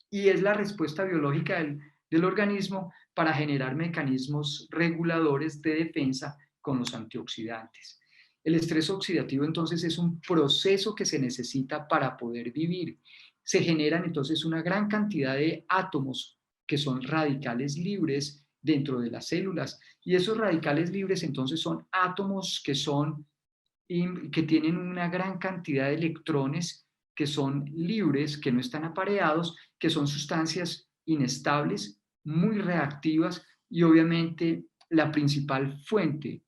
y es la respuesta biológica del organismo para generar mecanismos reguladores de defensa con los antioxidantes. El estrés oxidativo entonces es un proceso que se necesita para poder vivir. Se generan entonces una gran cantidad de átomos que son radicales libres dentro de las células, y esos radicales libres entonces son átomos que tienen una gran cantidad de electrones que son libres, que no están apareados, que son sustancias inestables, muy reactivas, y obviamente la principal fuente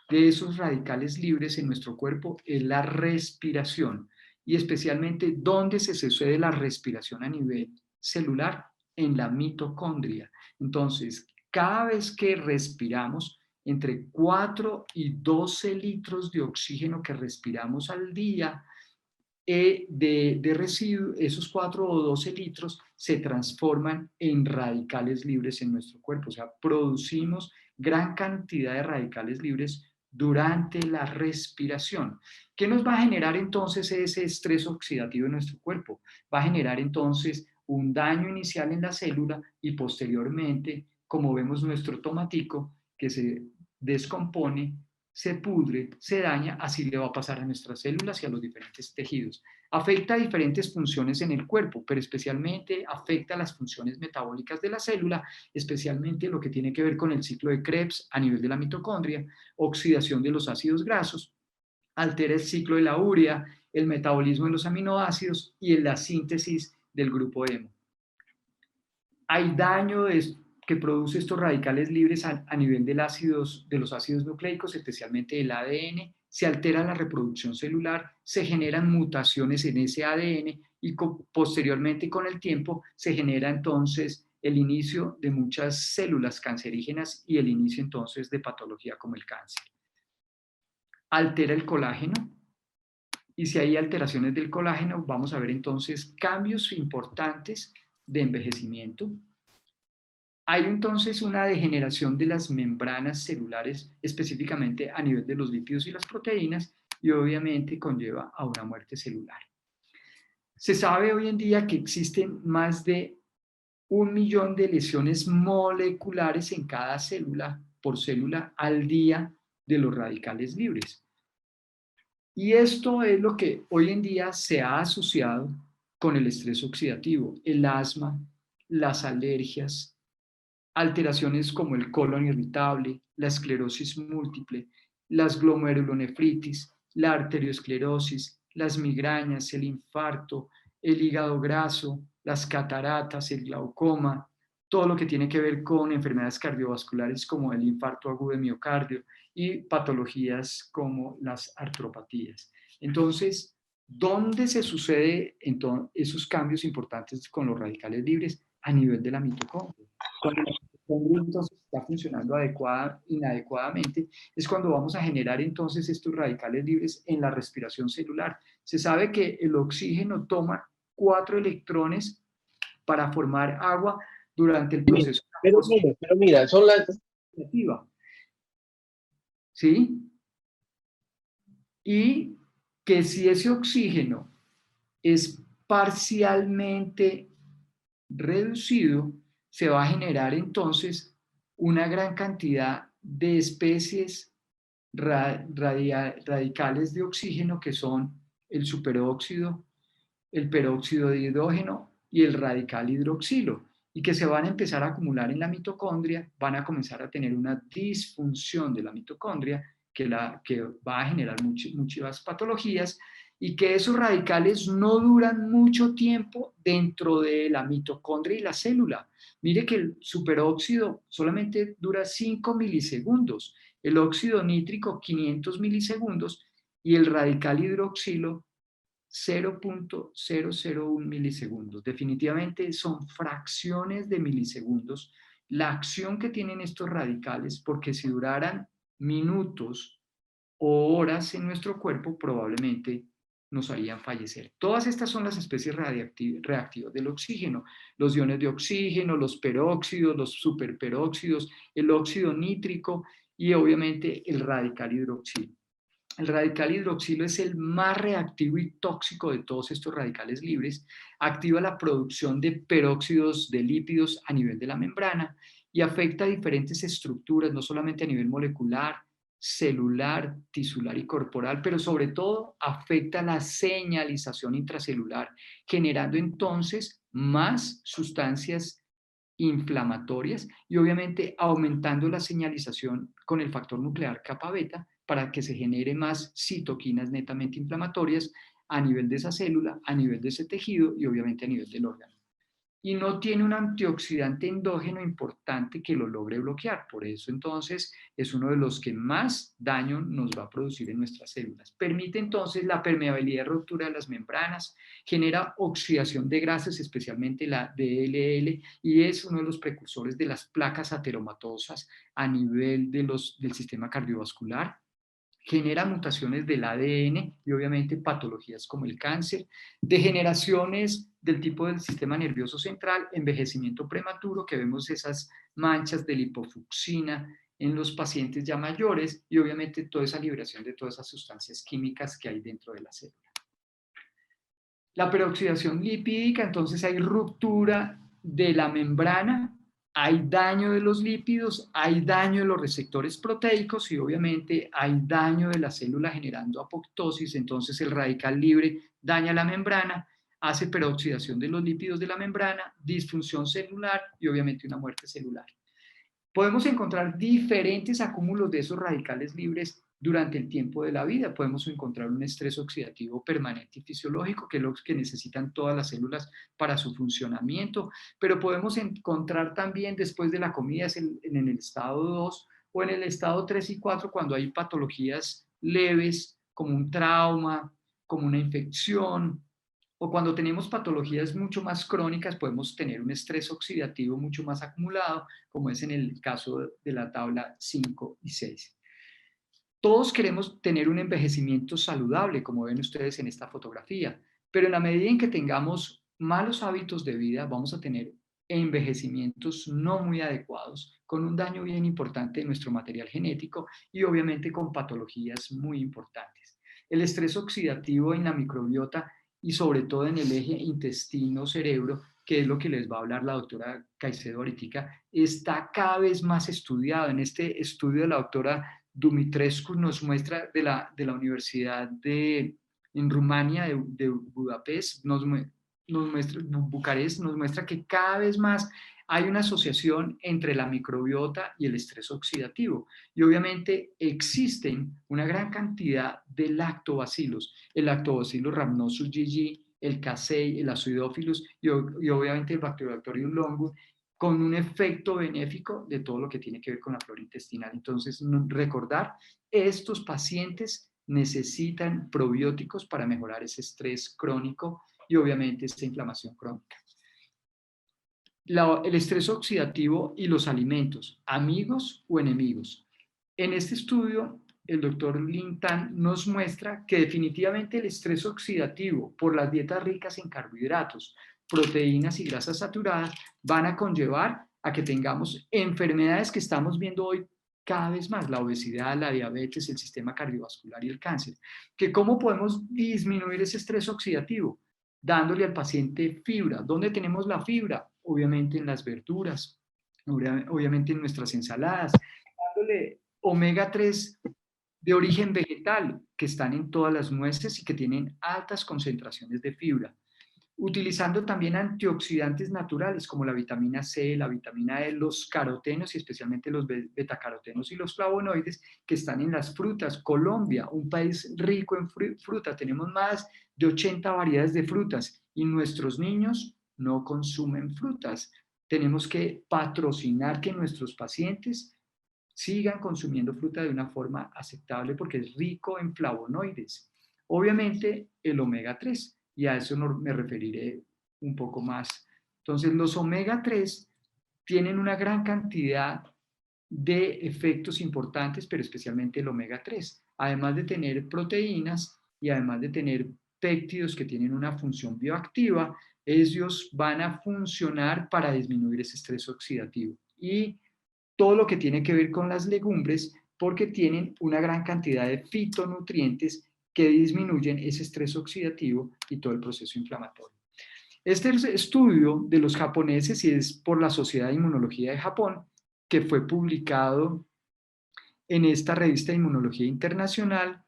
de esos radicales libres en nuestro cuerpo es la respiración, y especialmente dónde se sucede la respiración a nivel celular, en la mitocondria. Entonces, cada vez que respiramos, entre 4 y 12 litros de oxígeno que respiramos al día, de residuo, esos 4 o 12 litros se transforman en radicales libres en nuestro cuerpo. O sea, producimos gran cantidad de radicales libres durante la respiración. ¿Qué nos va a generar entonces ese estrés oxidativo en nuestro cuerpo? Va a generar entonces un daño inicial en la célula y posteriormente, como vemos nuestro tomatico, que se descompone, se pudre, se daña, así le va a pasar a nuestras células y a los diferentes tejidos. Afecta a diferentes funciones en el cuerpo, pero especialmente afecta a las funciones metabólicas de la célula, especialmente lo que tiene que ver con el ciclo de Krebs a nivel de la mitocondria, oxidación de los ácidos grasos, altera el ciclo de la urea, el metabolismo de los aminoácidos y en la síntesis del grupo hemo. Hay daño que produce estos radicales libres a nivel de los ácidos nucleicos, especialmente el ADN, se altera la reproducción celular, se generan mutaciones en ese ADN y posteriormente con el tiempo se genera entonces el inicio de muchas células cancerígenas y el inicio entonces de patología como el cáncer. Altera el colágeno, y si hay alteraciones del colágeno vamos a ver entonces cambios importantes de envejecimiento. Hay entonces una degeneración de las membranas celulares, específicamente a nivel de los lípidos y las proteínas, y obviamente conlleva a una muerte celular. Se sabe hoy en día que existen más de 1 millón de lesiones moleculares en cada célula, por célula, al día de los radicales libres. Y esto es lo que hoy en día se ha asociado con el estrés oxidativo, el asma, las alergias, alteraciones como el colon irritable, la esclerosis múltiple, las glomerulonefritis, la arteriosclerosis, las migrañas, el infarto, el hígado graso, las cataratas, el glaucoma, todo lo que tiene que ver con enfermedades cardiovasculares como el infarto agudo de miocardio y patologías como las artropatías. Entonces, ¿dónde se sucede esos cambios importantes con los radicales libres? A nivel de la mitocondria. Cuando la mitocondria entonces está funcionando inadecuadamente, es cuando vamos a generar entonces estos radicales libres en la respiración celular. Se sabe que el oxígeno toma 4 electrones para formar agua durante el proceso. Pero mira, son las... ¿Sí? Y que si ese oxígeno es parcialmente reducido, se va a generar entonces una gran cantidad de especies radicales de oxígeno que son el superóxido, el peróxido de hidrógeno y el radical hidroxilo, y que se van a empezar a acumular en la mitocondria, van a comenzar a tener una disfunción de la mitocondria que va a generar muchas patologías, y que esos radicales no duran mucho tiempo dentro de la mitocondria y la célula. Mire que el superóxido solamente dura 5 milisegundos, el óxido nítrico 500 milisegundos y el radical hidroxilo 0.001 milisegundos. Definitivamente son fracciones de milisegundos la acción que tienen estos radicales, porque si duraran minutos o horas en nuestro cuerpo, probablemente nos harían fallecer. Todas estas son las especies reactivas del oxígeno, los iones de oxígeno, los peróxidos, los superperóxidos, el óxido nítrico y obviamente el radical hidroxilo. El radical hidroxilo es el más reactivo y tóxico de todos estos radicales libres, activa la producción de peróxidos de lípidos a nivel de la membrana y afecta a diferentes estructuras, no solamente a nivel molecular, celular, tisular y corporal, pero sobre todo afecta la señalización intracelular, generando entonces más sustancias inflamatorias y obviamente aumentando la señalización con el factor nuclear kappa beta para que se genere más citoquinas netamente inflamatorias a nivel de esa célula, a nivel de ese tejido y obviamente a nivel del órgano. Y no tiene un antioxidante endógeno importante que lo logre bloquear. Por eso entonces es uno de los que más daño nos va a producir en nuestras células. Permite entonces la permeabilidad y ruptura de las membranas, genera oxidación de grasas, especialmente la DLL, y es uno de los precursores de las placas ateromatosas a nivel del sistema cardiovascular. Genera mutaciones del ADN y obviamente patologías como el cáncer, degeneraciones del tipo del sistema nervioso central, envejecimiento prematuro, que vemos esas manchas de lipofucsina en los pacientes ya mayores y obviamente toda esa liberación de todas esas sustancias químicas que hay dentro de la célula. La peroxidación lipídica, entonces hay ruptura de la membrana, hay daño de los lípidos, hay daño de los receptores proteicos y obviamente hay daño de la célula generando apoptosis, entonces el radical libre daña la membrana, hace peroxidación de los lípidos de la membrana, disfunción celular y obviamente una muerte celular. Podemos encontrar diferentes acúmulos de esos radicales libres durante el tiempo de la vida. Podemos encontrar un estrés oxidativo permanente y fisiológico, que es lo que necesitan todas las células para su funcionamiento, pero podemos encontrar también después de la comida en el estado 2 o en el estado 3 y 4 cuando hay patologías leves como un trauma, como una infección, o cuando tenemos patologías mucho más crónicas podemos tener un estrés oxidativo mucho más acumulado, como es en el caso de la tabla 5 y 6. Todos queremos tener un envejecimiento saludable, como ven ustedes en esta fotografía, pero en la medida en que tengamos malos hábitos de vida, vamos a tener envejecimientos no muy adecuados, con un daño bien importante de nuestro material genético y obviamente con patologías muy importantes. El estrés oxidativo en la microbiota y sobre todo en el eje intestino-cerebro, que es lo que les va a hablar la doctora Caicedo ahorita, está cada vez más estudiado. En este estudio de la doctora Dumitrescu nos muestra de la Universidad en Rumania, de Budapest, nos muestra, Bucarest, nos muestra que cada vez más hay una asociación entre la microbiota y el estrés oxidativo. Y obviamente existen una gran cantidad de lactobacilos, el Lactobacillus rhamnosus GG, el Casei, el Acidophilus y obviamente el Bacteroideus longus, con un efecto benéfico de todo lo que tiene que ver con la flora intestinal. Entonces, recordar, estos pacientes necesitan probióticos para mejorar ese estrés crónico y obviamente esa inflamación crónica. El estrés oxidativo y los alimentos, amigos o enemigos. En este estudio, el doctor Lin Tan nos muestra que definitivamente el estrés oxidativo por las dietas ricas en carbohidratos, proteínas y grasas saturadas van a conllevar a que tengamos enfermedades que estamos viendo hoy cada vez más, la obesidad, la diabetes, el sistema cardiovascular y el cáncer. Que ¿cómo podemos disminuir ese estrés oxidativo? Dándole al paciente fibra. ¿Dónde tenemos la fibra? Obviamente en las verduras, obviamente en nuestras ensaladas, dándole omega 3 de origen vegetal que están en todas las nueces y que tienen altas concentraciones de fibra. Utilizando también antioxidantes naturales como la vitamina C, la vitamina E, los carotenos y especialmente los betacarotenos y los flavonoides que están en las frutas. Colombia, un país rico en fruta, tenemos más de 80 variedades de frutas y nuestros niños no consumen frutas. Tenemos que patrocinar que nuestros pacientes sigan consumiendo fruta de una forma aceptable porque es rico en flavonoides. Obviamente el omega 3, y a eso me referiré un poco más. Entonces los omega 3 tienen una gran cantidad de efectos importantes, pero especialmente el omega 3. además de tener proteínas y además de tener péptidos que tienen una función bioactiva, ellos van a funcionar para disminuir ese estrés oxidativo. Y todo lo que tiene que ver con las legumbres, porque tienen una gran cantidad de fitonutrientes que disminuyen ese estrés oxidativo y todo el proceso inflamatorio. Este estudio de los japoneses, y es por la Sociedad de Inmunología de Japón, que fue publicado en esta revista de Inmunología Internacional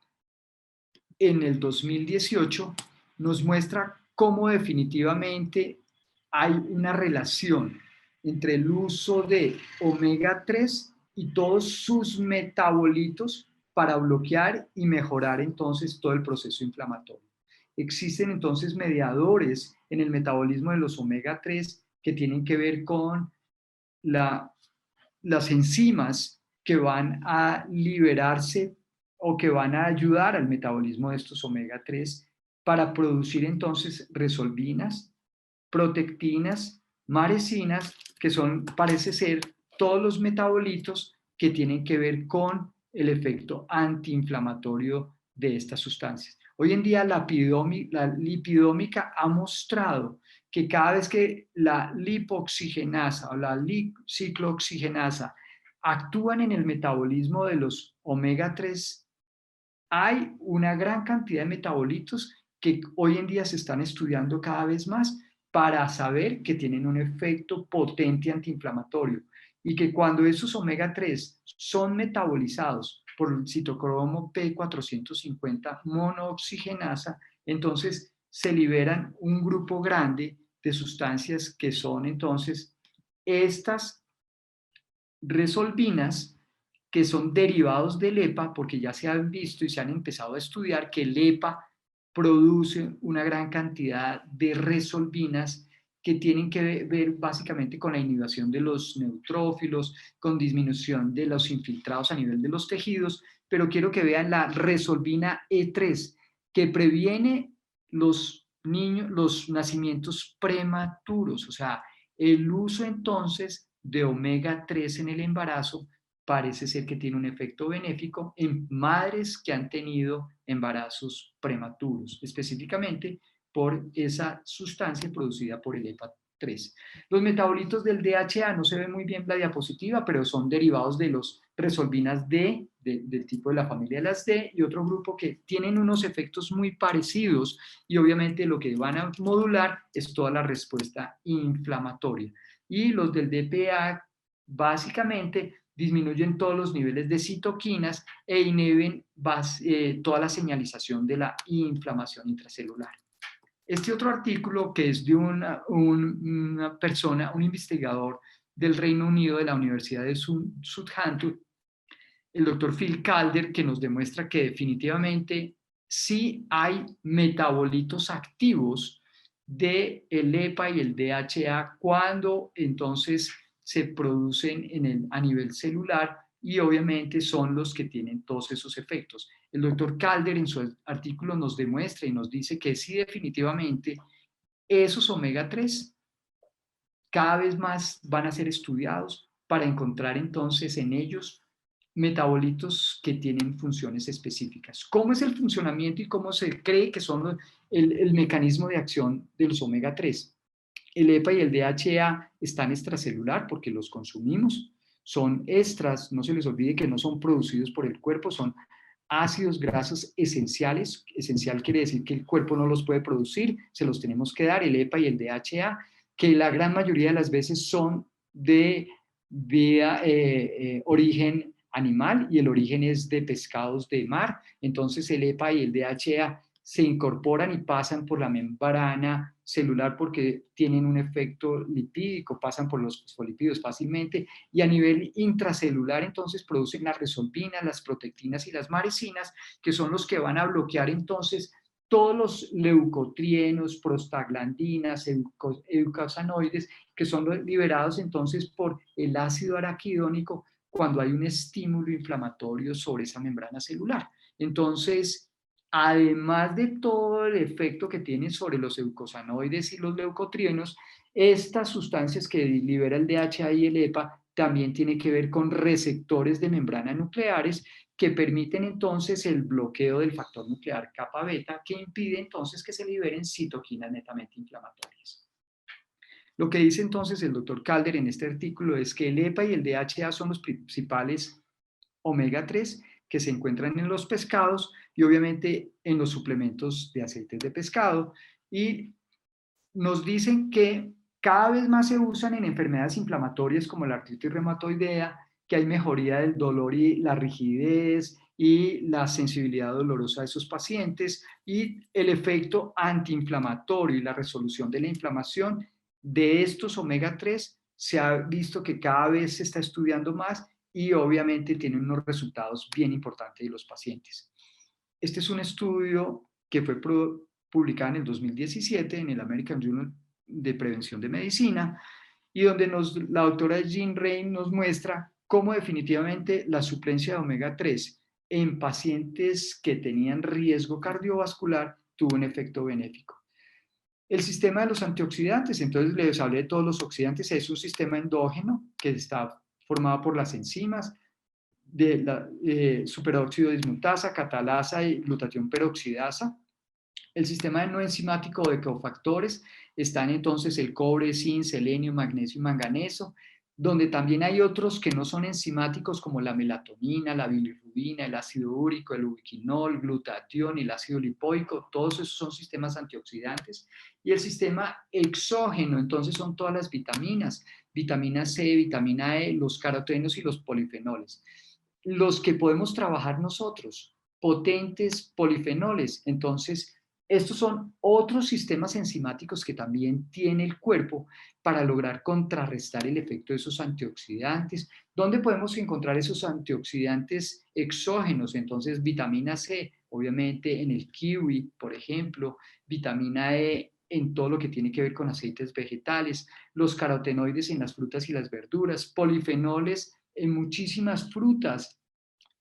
en el 2018, nos muestra cómo definitivamente hay una relación entre el uso de omega 3 y todos sus metabolitos para bloquear y mejorar entonces todo el proceso inflamatorio. Existen entonces mediadores en el metabolismo de los omega 3 que tienen que ver con las enzimas que van a liberarse o que van a ayudar al metabolismo de estos omega 3 para producir entonces resolvinas, protectinas, maresinas, que son, parece ser, todos los metabolitos que tienen que ver con el efecto antiinflamatorio de estas sustancias. Hoy en día la lipidómica ha mostrado que cada vez que la lipoxigenasa o la ciclooxigenasa actúan en el metabolismo de los omega 3, hay una gran cantidad de metabolitos que hoy en día se están estudiando cada vez más para saber que tienen un efecto potente antiinflamatorio y que cuando esos omega 3 son metabolizados por el citocromo P450 monooxigenasa, entonces se liberan un grupo grande de sustancias que son entonces estas resolvinas, que son derivados del EPA, porque ya se han visto y se han empezado a estudiar que el EPA produce una gran cantidad de resolvinas que tienen que ver básicamente con la inhibición de los neutrófilos, con disminución de los infiltrados a nivel de los tejidos, pero quiero que vean la resolvina E3, que previene los niños, los nacimientos prematuros, o sea, el uso entonces de omega 3 en el embarazo parece ser que tiene un efecto benéfico en madres que han tenido embarazos prematuros, específicamente por esa sustancia producida por el EPA3. Los metabolitos del DHA, no se ve muy bien la diapositiva, pero son derivados de los resolvinas D, del tipo de la familia de las D, y otro grupo que tienen unos efectos muy parecidos y obviamente lo que van a modular es toda la respuesta inflamatoria. Y los del DPA básicamente disminuyen todos los niveles de citoquinas e inhiben toda la señalización de la inflamación intracelular. Este otro artículo, que es de una persona, un investigador del Reino Unido de la Universidad de Southampton, el doctor Phil Calder, que nos demuestra que definitivamente sí hay metabolitos activos del EPA y el DHA cuando entonces se producen a nivel celular y obviamente son los que tienen todos esos efectos. El doctor Calder en su artículo nos demuestra y nos dice que sí, definitivamente esos omega 3 cada vez más van a ser estudiados para encontrar entonces en ellos metabolitos que tienen funciones específicas. ¿Cómo es el funcionamiento y cómo se cree que son el mecanismo de acción de los omega 3? El EPA y el DHA están extracelular porque los consumimos. Son extras, no se les olvide que no son producidos por el cuerpo, son ácidos grasos esenciales. Esencial quiere decir que el cuerpo no los puede producir, se los tenemos que dar, el EPA y el DHA, que la gran mayoría de las veces son de origen animal y el origen es de pescados de mar. Entonces el EPA y el DHA se incorporan y pasan por la membrana celular porque tienen un efecto lipídico, pasan por los fosfolípidos fácilmente y a nivel intracelular entonces producen las resolvinas, las protectinas y las maresinas, que son los que van a bloquear entonces todos los leucotrienos, prostaglandinas, eucosanoides, que son liberados entonces por el ácido araquidónico cuando hay un estímulo inflamatorio sobre esa membrana celular. Entonces, además de todo el efecto que tiene sobre los eucosanoides y los leucotrienos, estas sustancias que libera el DHA y el EPA también tiene que ver con receptores de membrana nucleares que permiten entonces el bloqueo del factor nuclear kappa beta, que impide entonces que se liberen citoquinas netamente inflamatorias. Lo que dice entonces el doctor Calder en este artículo es que el EPA y el DHA son los principales omega 3 que se encuentran en los pescados y obviamente en los suplementos de aceites de pescado, y nos dicen que cada vez más se usan en enfermedades inflamatorias como la artritis reumatoidea, que hay mejoría del dolor y la rigidez y la sensibilidad dolorosa de esos pacientes, y el efecto antiinflamatorio y la resolución de la inflamación de estos omega 3 se ha visto que cada vez se está estudiando más y obviamente tiene unos resultados bien importantes de los pacientes. Este es un estudio que fue publicado en el 2017 en el American Journal de Prevención de Medicina, y donde la doctora Jean Rein nos muestra cómo definitivamente la suplencia de omega 3 en pacientes que tenían riesgo cardiovascular tuvo un efecto benéfico. El sistema de los antioxidantes, entonces les hablé de todos los oxidantes, es un sistema endógeno que está formado por las enzimas de la superóxido dismutasa, catalasa y glutatión peroxidasa. El sistema no enzimático de cofactores están entonces el cobre, zinc, selenio, magnesio y manganeso, donde también hay otros que no son enzimáticos como la melatonina, la bilirrubina, el ácido úrico, el ubiquinol, glutatión y el ácido lipoico. Todos esos son sistemas antioxidantes. Y el sistema exógeno, entonces son todas las vitaminas, vitamina C, vitamina E, los carotenos y los polifenoles. Los que podemos trabajar nosotros, potentes polifenoles. Entonces, estos son otros sistemas enzimáticos que también tiene el cuerpo para lograr contrarrestar el efecto de esos antioxidantes. ¿Dónde podemos encontrar esos antioxidantes exógenos? Entonces, vitamina C, obviamente en el kiwi, por ejemplo, vitamina E en todo lo que tiene que ver con aceites vegetales, los carotenoides en las frutas y las verduras, polifenoles en muchísimas frutas,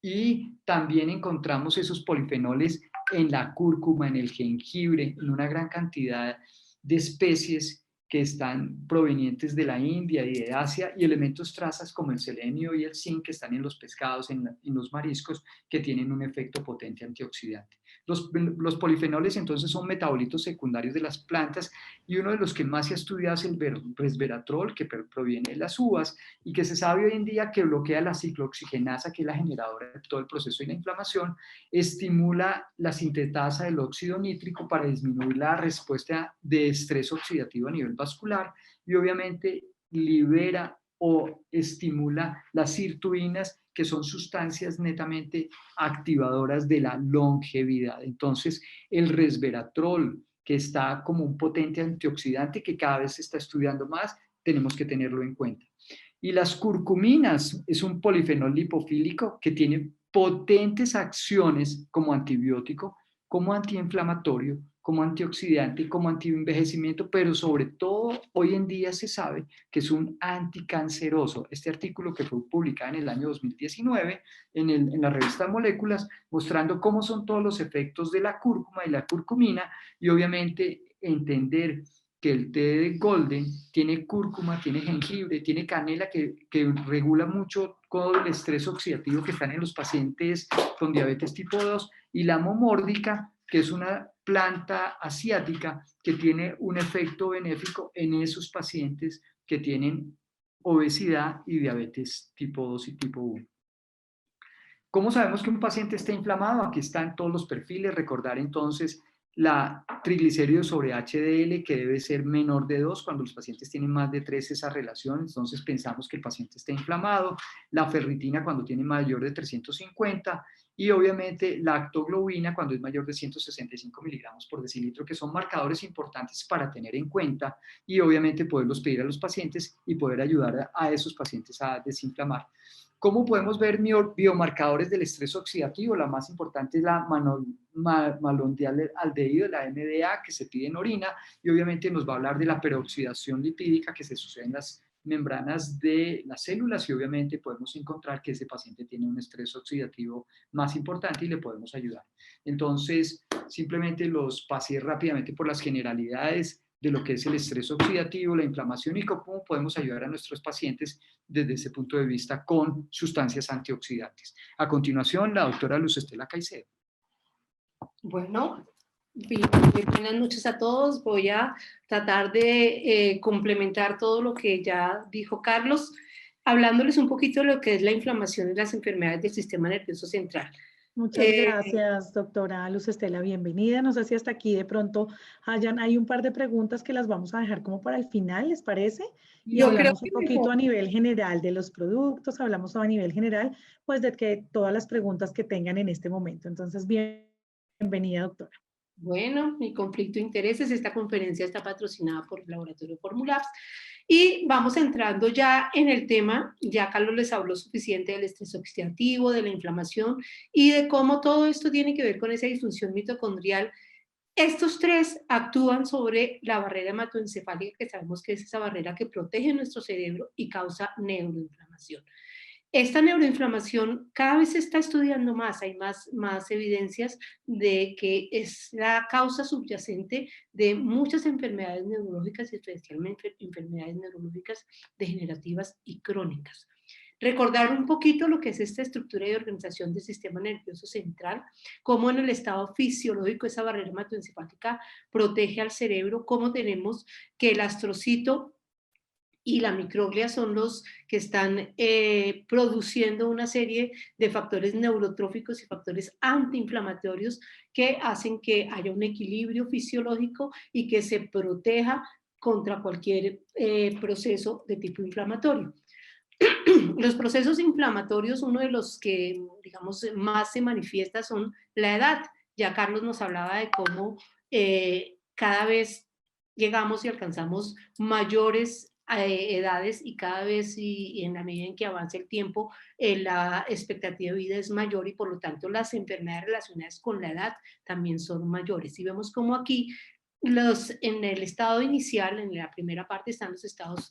y también encontramos esos polifenoles en la cúrcuma, en el jengibre, en una gran cantidad de especies que están provenientes de la India y de Asia, y elementos trazas como el selenio y el zinc que están en los pescados, en los mariscos, que tienen un efecto potente antioxidante. Los polifenoles entonces son metabolitos secundarios de las plantas, y uno de los que más se ha estudiado es el resveratrol, que proviene de las uvas y que se sabe hoy en día que bloquea la ciclooxigenasa, que es la generadora de todo el proceso de la inflamación, estimula la sintetasa del óxido nítrico para disminuir la respuesta de estrés oxidativo a nivel vascular, y obviamente libera o estimula las sirtuinas, que son sustancias netamente activadoras de la longevidad. Entonces, el resveratrol, que está como un potente antioxidante que cada vez se está estudiando más, tenemos que tenerlo en cuenta. Y las curcuminas es un polifenol lipofílico que tiene potentes acciones como antibiótico, como antiinflamatorio, como antioxidante, como antienvejecimiento, pero sobre todo hoy en día se sabe que es un anticanceroso. Este artículo, que fue publicado en el año 2019 en la revista Moléculas, mostrando cómo son todos los efectos de la cúrcuma y la curcumina, y obviamente entender que el té de Golden tiene cúrcuma, tiene jengibre, tiene canela, que regula mucho todo el estrés oxidativo que están en los pacientes con diabetes tipo 2, y la momórdica, que es una planta asiática que tiene un efecto benéfico en esos pacientes que tienen obesidad y diabetes tipo 2 y tipo 1. ¿Cómo sabemos que un paciente está inflamado? Aquí están todos los perfiles. Recordar entonces la triglicéridos sobre HDL, que debe ser menor de 2. Cuando los pacientes tienen más de 3, esa relación, entonces pensamos que el paciente está inflamado. La ferritina cuando tiene mayor de 350, y obviamente la lactoglobina cuando es mayor de 165 miligramos por decilitro, que son marcadores importantes para tener en cuenta y obviamente poderlos pedir a los pacientes y poder ayudar a esos pacientes a desinflamar. ¿Cómo podemos ver biomarcadores del estrés oxidativo? La más importante es la malondialdehído, la MDA, que se pide en orina, y obviamente nos va a hablar de la peroxidación lipídica que se sucede en las membranas de las células, y obviamente podemos encontrar que ese paciente tiene un estrés oxidativo más importante y le podemos ayudar. Entonces, simplemente los pasé rápidamente por las generalidades de lo que es el estrés oxidativo, la inflamación y cómo podemos ayudar a nuestros pacientes desde ese punto de vista con sustancias antioxidantes. A continuación, la doctora Luz Estela Caicedo. Bueno, buenas noches a todos. Voy a tratar de complementar todo lo que ya dijo Carlos, hablándoles un poquito de lo que es la inflamación y las enfermedades del sistema nervioso central. Muchas gracias, doctora Luz Estela, bienvenida. No sé si hasta aquí de pronto hay un par de preguntas que las vamos a dejar como para el final, ¿les parece? Y Yo hablamos creo un que poquito a nivel general de los productos, hablamos a nivel general, pues de que todas las preguntas que tengan en este momento. Entonces, bienvenida, doctora. Bueno, mi conflicto de intereses, esta conferencia está patrocinada por el Laboratorio Formulabs y vamos entrando ya en el tema. Ya Carlos les habló suficiente del estrés oxidativo, de la inflamación y de cómo todo esto tiene que ver con esa disfunción mitocondrial. Estos tres actúan sobre la barrera hematoencefálica, que sabemos que es esa barrera que protege nuestro cerebro y causa neuroinflamación. Esta neuroinflamación cada vez se está estudiando más, hay más evidencias de que es la causa subyacente de muchas enfermedades neurológicas y especialmente enfermedades neurológicas degenerativas y crónicas. Recordar un poquito lo que es esta estructura y organización del sistema nervioso central, cómo en el estado fisiológico esa barrera hematoencefálica protege al cerebro, cómo tenemos que el astrocito y la microglia son los que están produciendo una serie de factores neurotróficos y factores antiinflamatorios que hacen que haya un equilibrio fisiológico y que se proteja contra cualquier proceso de tipo inflamatorio. Los procesos inflamatorios, uno de los que, digamos, más se manifiesta son la edad. Ya Carlos nos hablaba de cómo cada vez llegamos y alcanzamos mayores edades y cada vez y en la medida en que avanza el tiempo la expectativa de vida es mayor y por lo tanto las enfermedades relacionadas con la edad también son mayores. Y vemos como aquí en el estado inicial, en la primera parte, están los estados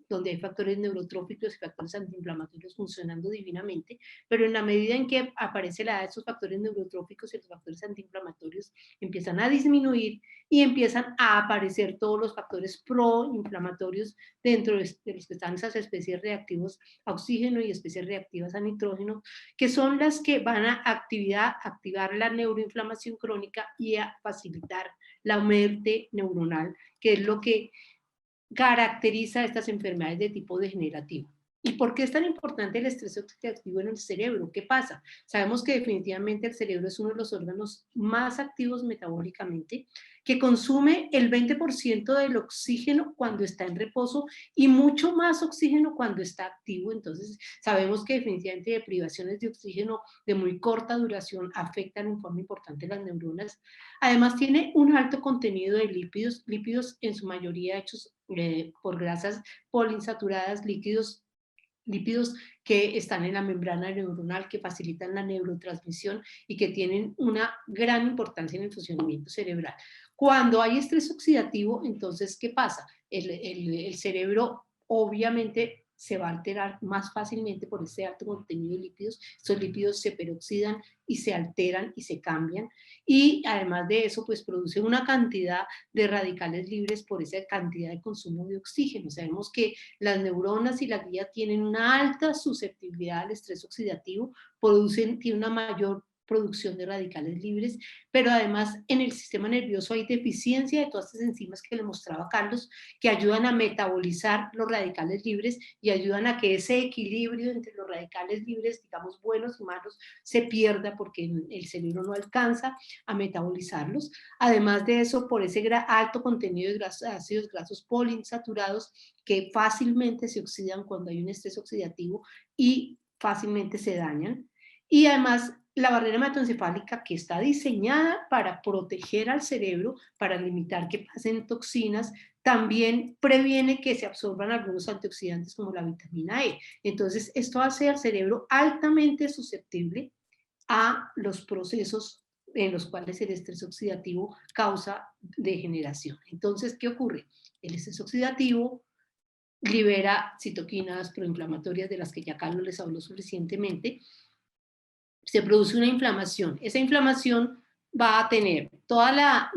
donde hay factores neurotróficos y factores antiinflamatorios funcionando divinamente, pero en la medida en que aparece la edad, esos factores neurotróficos y los factores antiinflamatorios empiezan a disminuir y empiezan a aparecer todos los factores proinflamatorios dentro de los que están esas especies reactivas a oxígeno y especies reactivas a nitrógeno, que son las que van a activar la neuroinflamación crónica y a facilitar la muerte neuronal, que es lo que caracteriza estas enfermedades de tipo degenerativo. ¿Y por qué es tan importante el estrés oxidativo en el cerebro? ¿Qué pasa? Sabemos que definitivamente el cerebro es uno de los órganos más activos metabólicamente, que consume el 20% del oxígeno cuando está en reposo y mucho más oxígeno cuando está activo. Entonces, sabemos que definitivamente privaciones de oxígeno de muy corta duración afectan en forma importante las neuronas. Además, tiene un alto contenido de lípidos en su mayoría hechos por grasas poliinsaturadas, lípidos que están en la membrana neuronal, que facilitan la neurotransmisión y que tienen una gran importancia en el funcionamiento cerebral. Cuando hay estrés oxidativo, entonces, ¿qué pasa? El cerebro obviamente se va a alterar más fácilmente por ese alto contenido de lípidos. Estos lípidos se peroxidan y se alteran y se cambian. Y además de eso, pues produce una cantidad de radicales libres por esa cantidad de consumo de oxígeno. Sabemos que las neuronas y la glía tienen una alta susceptibilidad al estrés oxidativo, tienen una mayor producción de radicales libres, pero además en el sistema nervioso hay deficiencia de todas estas enzimas que le mostraba Carlos, que ayudan a metabolizar los radicales libres y ayudan a que ese equilibrio entre los radicales libres, digamos buenos y malos, se pierda porque el cerebro no alcanza a metabolizarlos. Además de eso, por ese alto contenido de ácidos grasos poliinsaturados que fácilmente se oxidan cuando hay un estrés oxidativo y fácilmente se dañan. Y además, la barrera hematoencefálica, que está diseñada para proteger al cerebro, para limitar que pasen toxinas, también previene que se absorban algunos antioxidantes como la vitamina E. Entonces, esto hace al cerebro altamente susceptible a los procesos en los cuales el estrés oxidativo causa degeneración. Entonces, ¿qué ocurre? El estrés oxidativo libera citoquinas proinflamatorias de las que ya Carlos les habló suficientemente. Se produce una inflamación. Esa inflamación va a tener toda la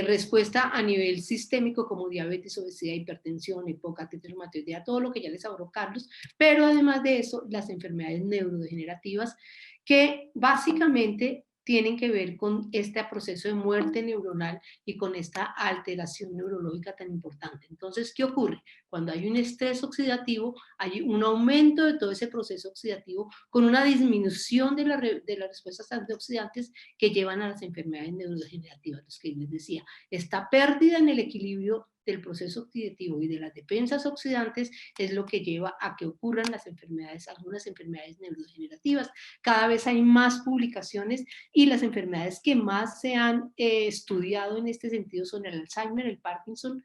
respuesta a nivel sistémico como diabetes, obesidad, hipertensión, EPOC, artritis reumatoidea, todo lo que ya les habló Carlos, pero además de eso, las enfermedades neurodegenerativas que básicamente tienen que ver con este proceso de muerte neuronal y con esta alteración neurológica tan importante. Entonces, ¿qué ocurre? Cuando hay un estrés oxidativo, hay un aumento de todo ese proceso oxidativo con una disminución de las respuestas antioxidantes que llevan a las enfermedades neurodegenerativas, los que les decía. Esta pérdida en el equilibrio del proceso oxidativo y de las defensas oxidantes es lo que lleva a que ocurran las enfermedades, algunas enfermedades neurodegenerativas. Cada vez hay más publicaciones y las enfermedades que más se han estudiado en este sentido son el Alzheimer, el Parkinson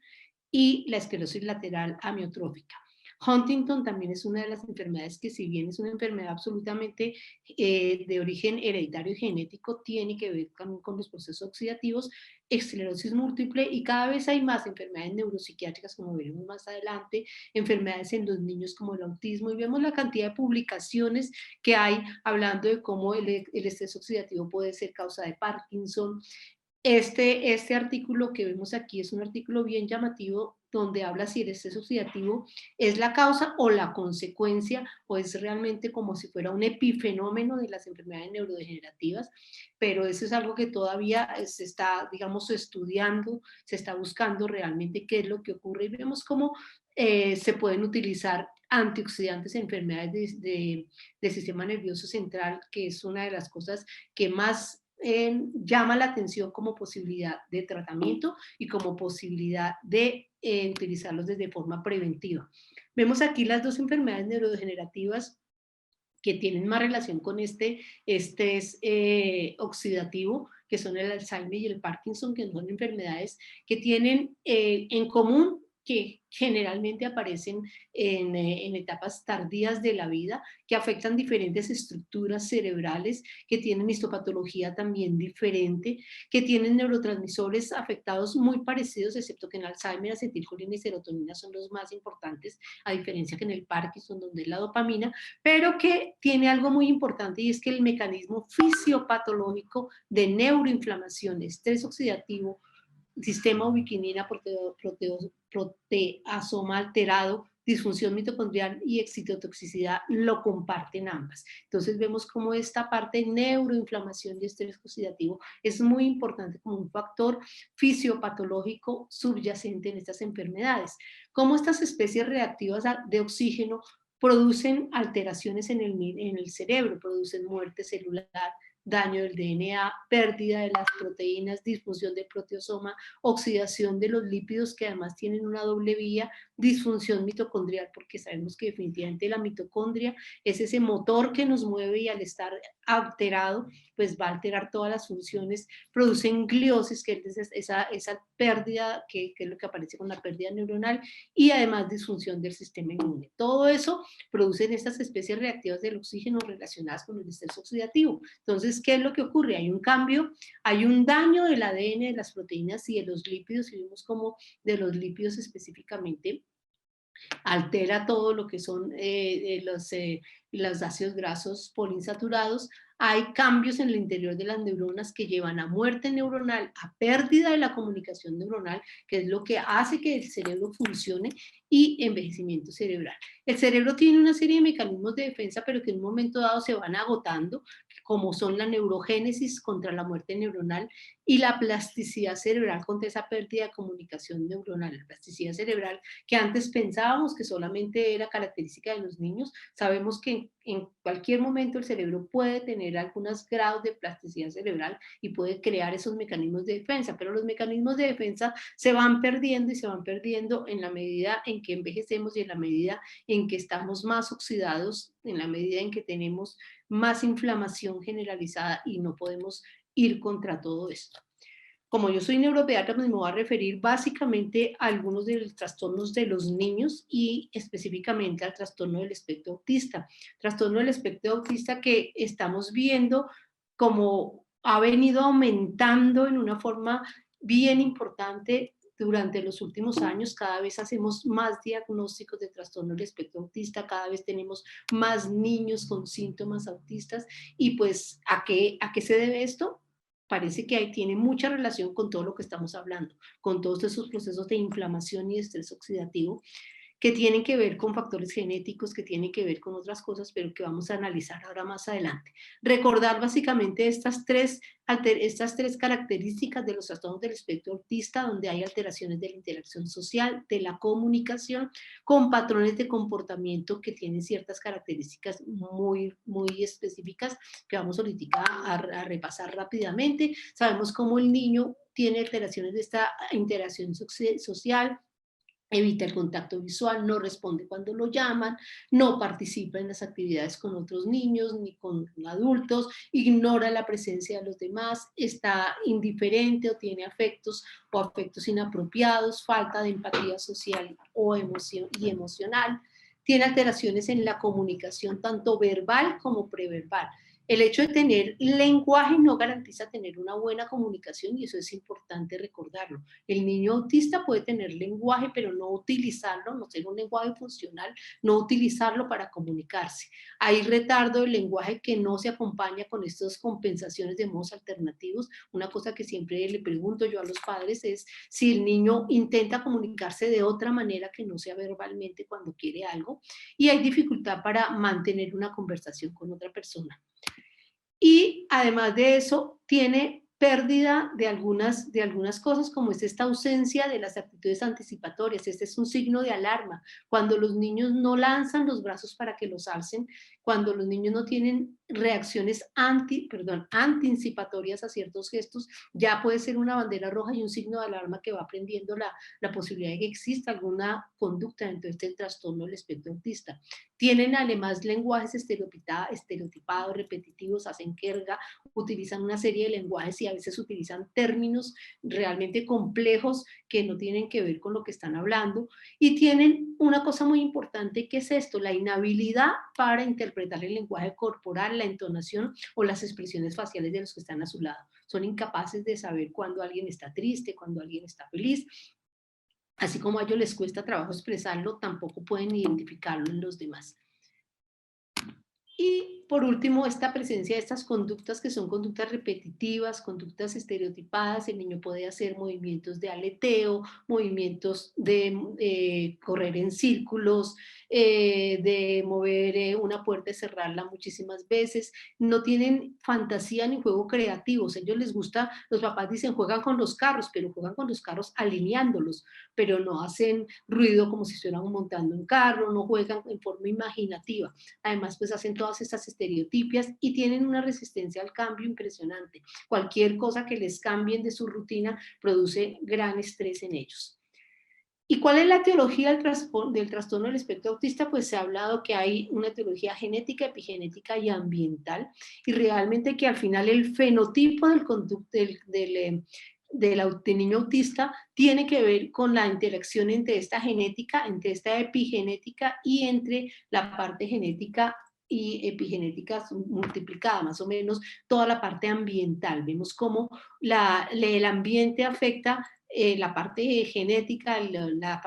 y la esclerosis lateral amiotrófica. Huntington también es una de las enfermedades que, si bien es una enfermedad absolutamente de origen hereditario y genético, tiene que ver con los procesos oxidativos, esclerosis múltiple, y cada vez hay más enfermedades neuropsiquiátricas, como veremos más adelante, enfermedades en los niños como el autismo, y vemos la cantidad de publicaciones que hay hablando de cómo el estrés oxidativo puede ser causa de Parkinson. Este artículo que vemos aquí es un artículo bien llamativo donde habla si el estrés oxidativo es la causa o la consecuencia, o es realmente como si fuera un epifenómeno de las enfermedades neurodegenerativas, pero eso es algo que todavía se está, digamos, estudiando, se está buscando realmente qué es lo que ocurre, y vemos cómo se pueden utilizar antioxidantes en enfermedades del sistema nervioso central, que es una de las cosas que más llama la atención como posibilidad de tratamiento y como posibilidad de utilizarlos desde forma preventiva. Vemos aquí las dos enfermedades neurodegenerativas que tienen más relación con este estrés oxidativo, que son el Alzheimer y el Parkinson, que son enfermedades que tienen en común que generalmente aparecen en etapas tardías de la vida, que afectan diferentes estructuras cerebrales, que tienen histopatología también diferente, que tienen neurotransmisores afectados muy parecidos, excepto que en Alzheimer acetilcolina y serotonina son los más importantes, a diferencia que en el Parkinson, donde es la dopamina, pero que tiene algo muy importante, y es que el mecanismo fisiopatológico de neuroinflamación, estrés oxidativo, sistema ubiquinina, proteasoma alterado, disfunción mitocondrial y excitotoxicidad lo comparten ambas. Entonces vemos cómo esta parte de neuroinflamación y estrés oxidativo es muy importante como un factor fisiopatológico subyacente en estas enfermedades. Cómo estas especies reactivas de oxígeno producen alteraciones en el cerebro, producen muerte celular, daño del DNA, pérdida de las proteínas, disfunción del proteosoma, oxidación de los lípidos, que además tienen una doble vía, disfunción mitocondrial, porque sabemos que definitivamente la mitocondria es ese motor que nos mueve, y al estar alterado, pues va a alterar todas las funciones, producen gliosis, que es esa pérdida, que es lo que aparece con la pérdida neuronal, y además disfunción del sistema inmune. Todo eso producen estas especies reactivas del oxígeno relacionadas con el estrés oxidativo. Entonces, ¿qué es lo que ocurre? Hay un cambio, hay un daño del ADN, de las proteínas y de los lípidos, y vemos como de los lípidos específicamente altera todo lo que son los ácidos grasos poliinsaturados. Hay cambios en el interior de las neuronas que llevan a muerte neuronal, a pérdida de la comunicación neuronal, que es lo que hace que el cerebro funcione, y envejecimiento cerebral. El cerebro tiene una serie de mecanismos de defensa, pero que en un momento dado se van agotando, como son la neurogénesis contra la muerte neuronal y la plasticidad cerebral contra esa pérdida de comunicación neuronal. La plasticidad cerebral, que antes pensábamos que solamente era característica de los niños, sabemos que en cualquier momento el cerebro puede tener algunos grados de plasticidad cerebral y puede crear esos mecanismos de defensa, pero los mecanismos de defensa se van perdiendo, y se van perdiendo en la medida en que envejecemos, y en la medida en que estamos más oxidados, en la medida en que tenemos más inflamación generalizada y no podemos ir contra todo esto. Como yo soy neuropediatra, pues me voy a referir básicamente a algunos de los trastornos de los niños, y específicamente al trastorno del espectro autista. Trastorno del espectro autista que estamos viendo como ha venido aumentando en una forma bien importante durante los últimos años. Cada vez hacemos más diagnósticos de trastorno del espectro autista, cada vez tenemos más niños con síntomas autistas. Y pues, ¿a qué se debe esto? parece que tiene mucha relación con todo lo que estamos hablando, con todos esos procesos de inflamación y de estrés oxidativo, que tienen que ver con factores genéticos, que tienen que ver con otras cosas, pero que vamos a analizar ahora más adelante. Recordar básicamente estas tres características de los trastornos del espectro autista, donde hay alteraciones de la interacción social, de la comunicación, con patrones de comportamiento que tienen ciertas características muy específicas, que vamos ahorita a repasar rápidamente. Sabemos cómo el niño tiene alteraciones de esta interacción social, evita el contacto visual, no responde cuando lo llaman, no participa en las actividades con otros niños ni con adultos, ignora la presencia de los demás, está indiferente o tiene afectos inapropiados, falta de empatía social o emocional, tiene alteraciones en la comunicación tanto verbal como preverbal. El hecho de tener lenguaje no garantiza tener una buena comunicación y eso es importante recordarlo. El niño autista puede tener lenguaje, pero no utilizarlo, no ser un lenguaje funcional, no utilizarlo para comunicarse. Hay retardo del lenguaje que no se acompaña con estas compensaciones de modos alternativos. Una cosa que siempre le pregunto yo a los padres es si el niño intenta comunicarse de otra manera que no sea verbalmente cuando quiere algo, y hay dificultad para mantener una conversación con otra persona. Y además de eso, tiene pérdida de algunas cosas, como es esta ausencia de las actitudes anticipatorias. Este es un signo de alarma. Cuando los niños no lanzan los brazos para que los alcen, cuando los niños no tienen reacciones anticipatorias a ciertos gestos, ya puede ser una bandera roja y un signo de alarma que va prendiendo la posibilidad de que exista alguna conducta dentro de este trastorno del espectro autista. Tienen además lenguajes estereotipados, repetitivos, hacen jerga, utilizan una serie de lenguajes y a veces utilizan términos realmente complejos que no tienen que ver con lo que están hablando, y tienen una cosa muy importante que es esto, la inhabilidad para interpretar el lenguaje corporal, la entonación o las expresiones faciales de los que están a su lado. Son incapaces de saber cuando alguien está triste, cuando alguien está feliz. Así como a ellos les cuesta trabajo expresarlo, tampoco pueden identificarlo en los demás. Y por último, esta presencia de estas conductas que son conductas repetitivas, conductas estereotipadas. El niño puede hacer movimientos de aleteo, movimientos de correr en círculos, de mover una puerta y cerrarla muchísimas veces. No tienen fantasía ni juego creativos. A ellos les gusta, los papás dicen juegan con los carros, pero juegan con los carros alineándolos, pero no hacen ruido como si estuvieran montando un carro, no juegan en forma imaginativa. Además, pues hacen todas estas estereotipias y tienen una resistencia al cambio impresionante. Cualquier cosa que les cambien de su rutina produce gran estrés en ellos. ¿Y cuál es la etiología del trastorno del espectro autista? Pues se ha hablado que hay una etiología genética, epigenética y ambiental, y realmente que al final el fenotipo del niño autista tiene que ver con la interacción entre esta genética, entre esta epigenética y entre la parte genética y epigenética multiplicada, más o menos toda la parte ambiental. Vemos cómo el ambiente afecta la parte genética, la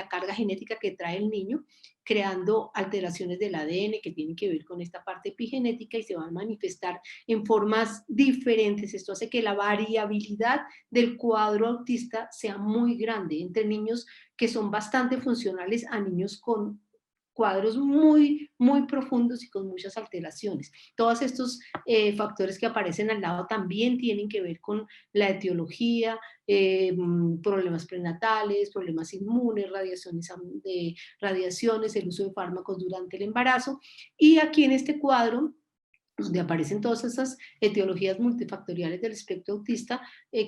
carga genética que trae el niño, creando alteraciones del ADN que tienen que ver con esta parte epigenética y se van a manifestar en formas diferentes. Esto hace que la variabilidad del cuadro autista sea muy grande entre niños que son bastante funcionales a niños con cuadros muy profundos y con muchas alteraciones. Todos estos factores que aparecen al lado también tienen que ver con la etiología, problemas prenatales, problemas inmunes, radiaciones, el uso de fármacos durante el embarazo. Y aquí en este cuadro, donde aparecen todas esas etiologías multifactoriales del espectro autista,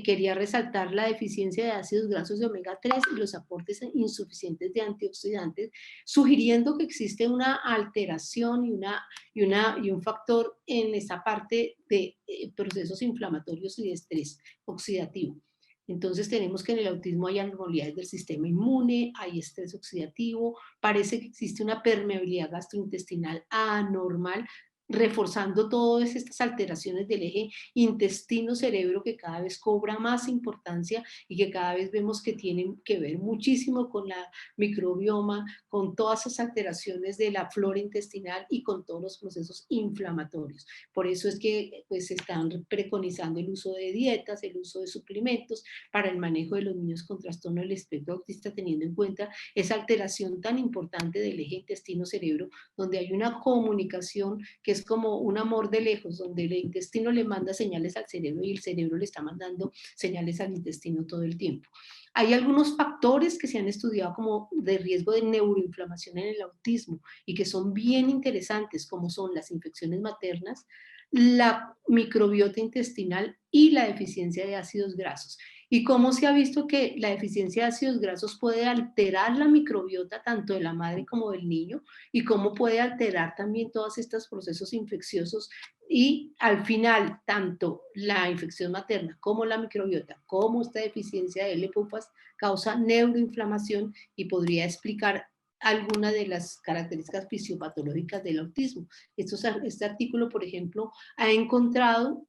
quería resaltar la deficiencia de ácidos grasos de omega 3 y los aportes insuficientes de antioxidantes, sugiriendo que existe una alteración y un factor en esa parte de procesos inflamatorios y de estrés oxidativo. Entonces tenemos que en el autismo hay anormalidades del sistema inmune, hay estrés oxidativo, parece que existe una permeabilidad gastrointestinal anormal, reforzando todas estas alteraciones del eje intestino-cerebro que cada vez cobra más importancia y que cada vez vemos que tienen que ver muchísimo con la microbioma, con todas esas alteraciones de la flora intestinal y con todos los procesos inflamatorios. Por eso es que pues, se están preconizando el uso de dietas, el uso de suplementos para el manejo de los niños con trastorno del espectro autista, teniendo en cuenta esa alteración tan importante del eje intestino-cerebro, donde hay una comunicación que es como un amor de lejos, donde el intestino le manda señales al cerebro y el cerebro le está mandando señales al intestino todo el tiempo. Hay algunos factores que se han estudiado como de riesgo de neuroinflamación en el autismo y que son bien interesantes, como son las infecciones maternas, la microbiota intestinal y la deficiencia de ácidos grasos. Y cómo se ha visto que la deficiencia de ácidos grasos puede alterar la microbiota tanto de la madre como del niño y cómo puede alterar también todos estos procesos infecciosos y al final tanto la infección materna como la microbiota como esta deficiencia de L-pupas causa neuroinflamación y podría explicar alguna de las características fisiopatológicas del autismo. Este artículo, por ejemplo, ha encontrado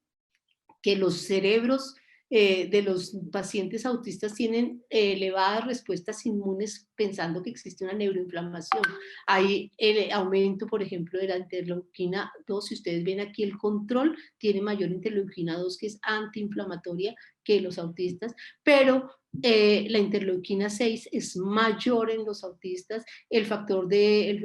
que los cerebros de los pacientes autistas tienen elevadas respuestas inmunes pensando que existe una neuroinflamación. Hay el aumento, por ejemplo, de la interleuquina 2. Si ustedes ven aquí el control, tiene mayor interleuquina 2 que es antiinflamatoria que los autistas, pero la interleuquina 6 es mayor en los autistas, el factor del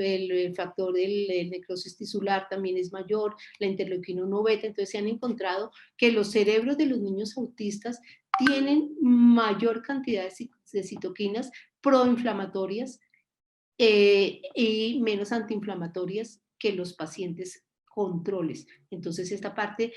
necrosis tisular también es mayor, la interleuquina 1 beta, entonces se han encontrado que los cerebros de los niños autistas tienen mayor cantidad de citoquinas proinflamatorias y menos antiinflamatorias que los pacientes controles. Entonces esta parte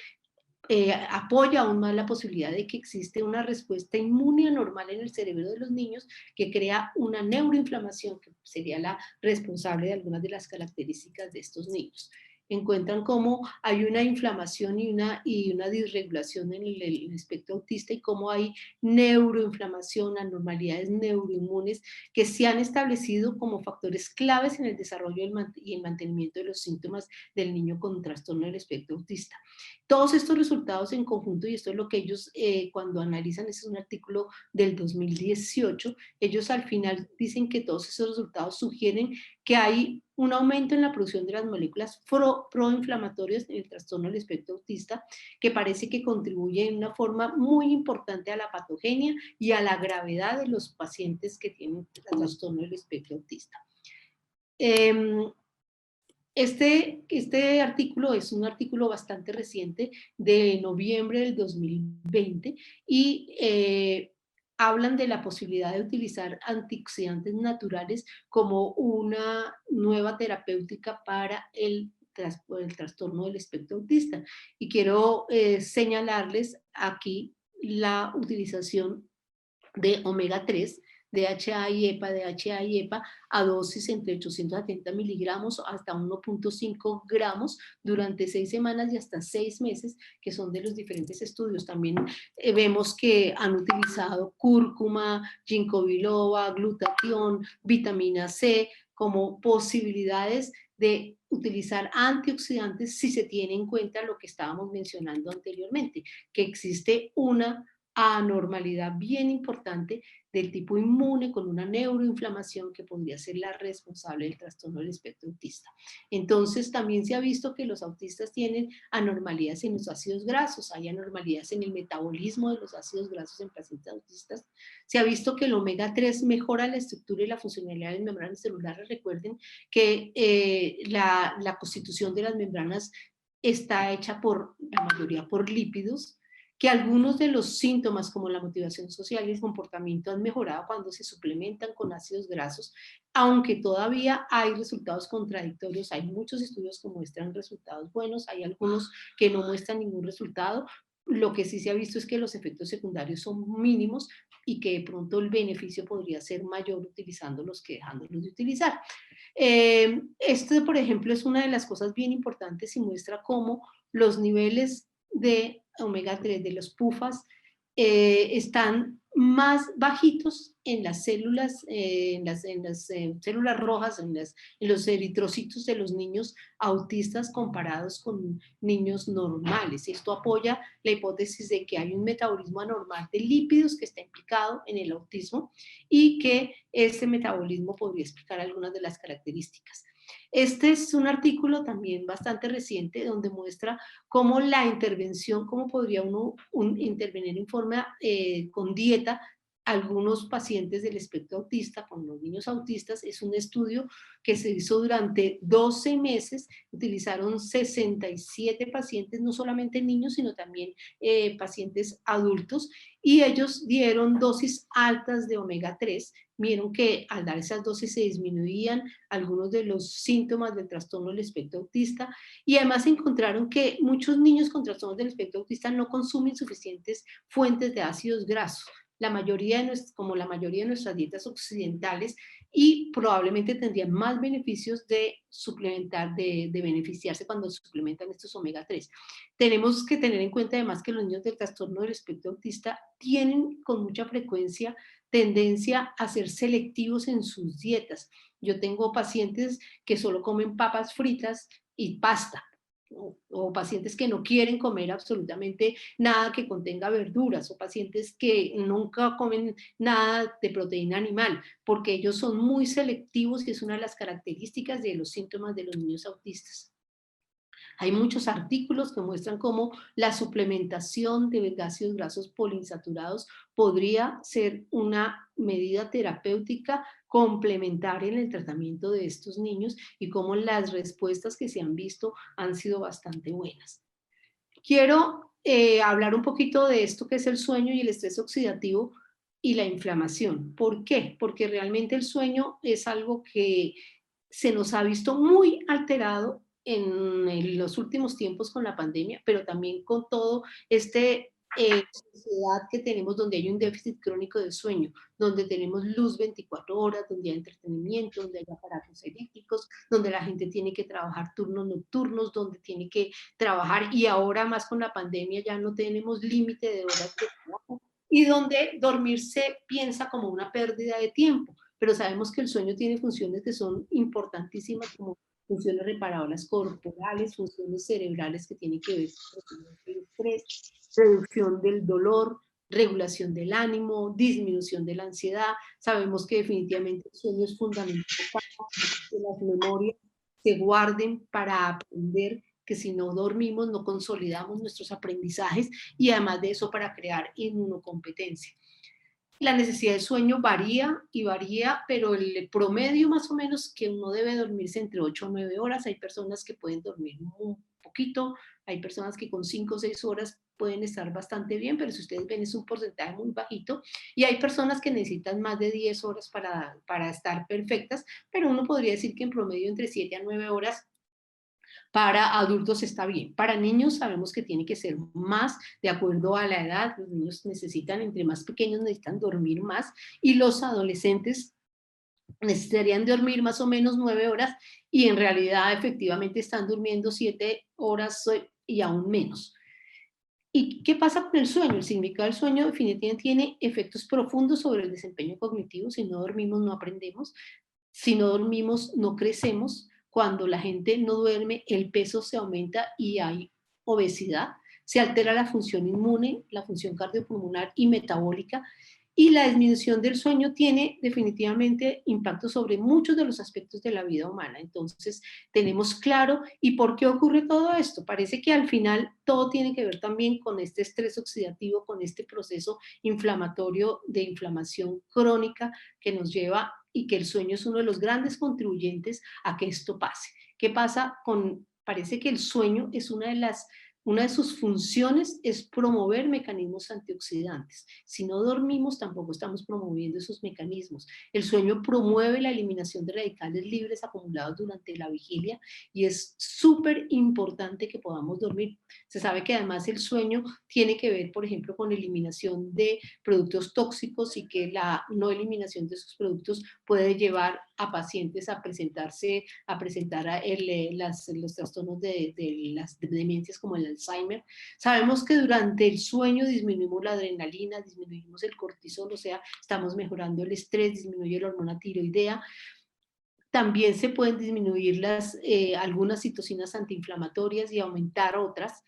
apoya aún más la posibilidad de que existe una respuesta inmune anormal en el cerebro de los niños que crea una neuroinflamación que sería la responsable de algunas de las características de estos niños. Encuentran cómo hay una inflamación y una disregulación en el espectro autista y cómo hay neuroinflamación, anormalidades neuroinmunes que se han establecido como factores claves en el desarrollo y el mantenimiento de los síntomas del niño con trastorno del espectro autista. Todos estos resultados en conjunto, y esto es lo que ellos cuando analizan, este es un artículo del 2018, ellos al final dicen que todos esos resultados sugieren que hay un aumento en la producción de las moléculas proinflamatorias en el trastorno del espectro autista, que parece que contribuye en una forma muy importante a la patogenia y a la gravedad de los pacientes que tienen trastorno del espectro autista. Este artículo es un artículo bastante reciente de noviembre del 2020 y hablan de la posibilidad de utilizar antioxidantes naturales como una nueva terapéutica para el trastorno del espectro autista. Y quiero señalarles aquí la utilización de omega 3, DHA y EPA, a dosis entre 870 miligramos hasta 1.5 gramos durante 6 semanas y hasta 6 meses, que son de los diferentes estudios. También vemos que han utilizado cúrcuma, ginkgo biloba, glutatión, vitamina C como posibilidades de utilizar antioxidantes si se tiene en cuenta lo que estábamos mencionando anteriormente, que existe una anormalidad bien importante del tipo inmune con una neuroinflamación que podría ser la responsable del trastorno del espectro autista. Entonces también se ha visto que los autistas tienen anormalidades en los ácidos grasos, hay anormalidades en el metabolismo de los ácidos grasos en pacientes autistas. Se ha visto que el omega 3 mejora la estructura y la funcionalidad de las membranas celulares. Recuerden que la constitución de las membranas está hecha por la mayoría por lípidos, que algunos de los síntomas como la motivación social y el comportamiento han mejorado cuando se suplementan con ácidos grasos, aunque todavía hay resultados contradictorios. Hay muchos estudios que muestran resultados buenos, hay algunos que no muestran ningún resultado. Lo que sí se ha visto es que los efectos secundarios son mínimos y que de pronto el beneficio podría ser mayor utilizándolos que dejándolos de utilizar. Esto, por ejemplo, es una de las cosas bien importantes y muestra cómo los niveles de omega 3 de los PUFAs están más bajitos en las células, células rojas, en los eritrocitos de los niños autistas comparados con niños normales. Esto apoya la hipótesis de que hay un metabolismo anormal de lípidos que está implicado en el autismo y que este metabolismo podría explicar algunas de las características. Este es un artículo también bastante reciente donde muestra cómo la intervención, cómo podría uno intervenir en forma con dieta algunos pacientes del espectro autista, con los niños autistas. Es un estudio que se hizo durante 12 meses, utilizaron 67 pacientes, no solamente niños, sino también pacientes adultos, y ellos dieron dosis altas de omega 3, vieron que al dar esas dosis se disminuían algunos de los síntomas del trastorno del espectro autista, y además encontraron que muchos niños con trastornos del espectro autista no consumen suficientes fuentes de ácidos grasos, como la mayoría de nuestras dietas occidentales, y probablemente tendrían más beneficios de suplementar, de beneficiarse cuando suplementan estos omega 3. Tenemos que tener en cuenta además que los niños del trastorno del espectro autista tienen con mucha frecuencia tendencia a ser selectivos en sus dietas. Yo tengo pacientes que solo comen papas fritas y pasta, o pacientes que no quieren comer absolutamente nada que contenga verduras, o pacientes que nunca comen nada de proteína animal, porque ellos son muy selectivos y es una de las características de los síntomas de los niños autistas. Hay muchos artículos que muestran cómo la suplementación de ácidos grasos poliinsaturados podría ser una medida terapéutica complementaria en el tratamiento de estos niños y cómo las respuestas que se han visto han sido bastante buenas. Quiero hablar un poquito de esto que es el sueño y el estrés oxidativo y la inflamación. ¿Por qué? Porque realmente el sueño es algo que se nos ha visto muy alterado en los últimos tiempos con la pandemia, pero también con todo sociedad que tenemos donde hay un déficit crónico de sueño, donde tenemos luz 24 horas, donde hay entretenimiento, donde hay aparatos eléctricos, donde la gente tiene que trabajar turnos nocturnos, donde tiene que trabajar, y ahora más con la pandemia ya no tenemos límite de horas de trabajo, y donde dormir se piensa como una pérdida de tiempo, pero sabemos que el sueño tiene funciones que son importantísimas, como funciones reparadoras corporales, funciones cerebrales que tienen que ver con el estrés, reducción del dolor, regulación del ánimo, disminución de la ansiedad. Sabemos que definitivamente el sueño es fundamental para que las memorias se guarden para aprender, que si no dormimos no consolidamos nuestros aprendizajes, y además de eso para crear inmunocompetencia. La necesidad de sueño varía y varía, pero el promedio más o menos que uno debe dormirse entre 8 a 9 horas. Hay personas que pueden dormir un poquito, hay personas que con 5 o 6 horas pueden estar bastante bien, pero si ustedes ven es un porcentaje muy bajito, y hay personas que necesitan más de 10 horas para estar perfectas, pero uno podría decir que en promedio entre 7 a 9 horas para adultos está bien. Para niños sabemos que tiene que ser más de acuerdo a la edad. Los niños necesitan, entre más pequeños, necesitan dormir más, y los adolescentes necesitarían dormir más o menos 9 horas, y en realidad efectivamente están durmiendo 7 horas y aún menos. ¿Y qué pasa con el sueño? El significado del sueño definitivamente tiene efectos profundos sobre el desempeño cognitivo. Si no dormimos, no aprendemos. Si no dormimos, no crecemos. Cuando la gente no duerme, el peso se aumenta y hay obesidad. Se altera la función inmune, la función cardiopulmonar y metabólica. Y la disminución del sueño tiene definitivamente impacto sobre muchos de los aspectos de la vida humana. Entonces, tenemos claro. ¿Y por qué ocurre todo esto? Parece que al final todo tiene que ver también con este estrés oxidativo, con este proceso inflamatorio de inflamación crónica que nos lleva, y que el sueño es uno de los grandes contribuyentes a que esto pase. ¿Qué pasa con? Parece que el sueño es una de sus funciones es promover mecanismos antioxidantes. Si no dormimos, tampoco estamos promoviendo esos mecanismos. El sueño promueve la eliminación de radicales libres acumulados durante la vigilia, y es súper importante que podamos dormir. Se sabe que además el sueño tiene que ver, por ejemplo, con eliminación de productos tóxicos, y que la no eliminación de esos productos puede llevar a pacientes a presentar los trastornos de las demencias como el Alzheimer. Sabemos que durante el sueño disminuimos la adrenalina, disminuimos el cortisol, o sea, estamos mejorando el estrés, disminuye la hormona tiroidea. También se pueden disminuir algunas citocinas antiinflamatorias y aumentar otras.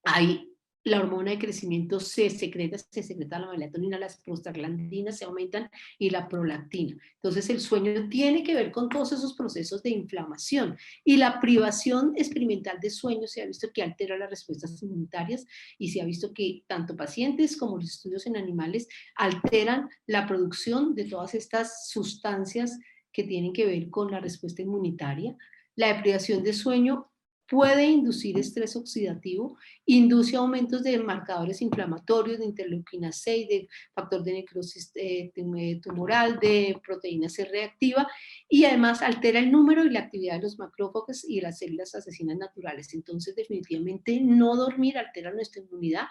Hay la hormona de crecimiento se secreta la melatonina, las prostaglandinas se aumentan y la prolactina. Entonces el sueño tiene que ver con todos esos procesos de inflamación y la privación experimental de sueño se ha visto que altera las respuestas inmunitarias y se ha visto que tanto pacientes como los estudios en animales alteran la producción de todas estas sustancias que tienen que ver con la respuesta inmunitaria. La deprivación de sueño puede inducir estrés oxidativo, induce aumentos de marcadores inflamatorios, de interleuquina 6, de factor de necrosis tumoral, de proteína C reactiva, y además altera el número y la actividad de los macrófagos y las células asesinas naturales. Entonces, definitivamente, no dormir altera nuestra inmunidad,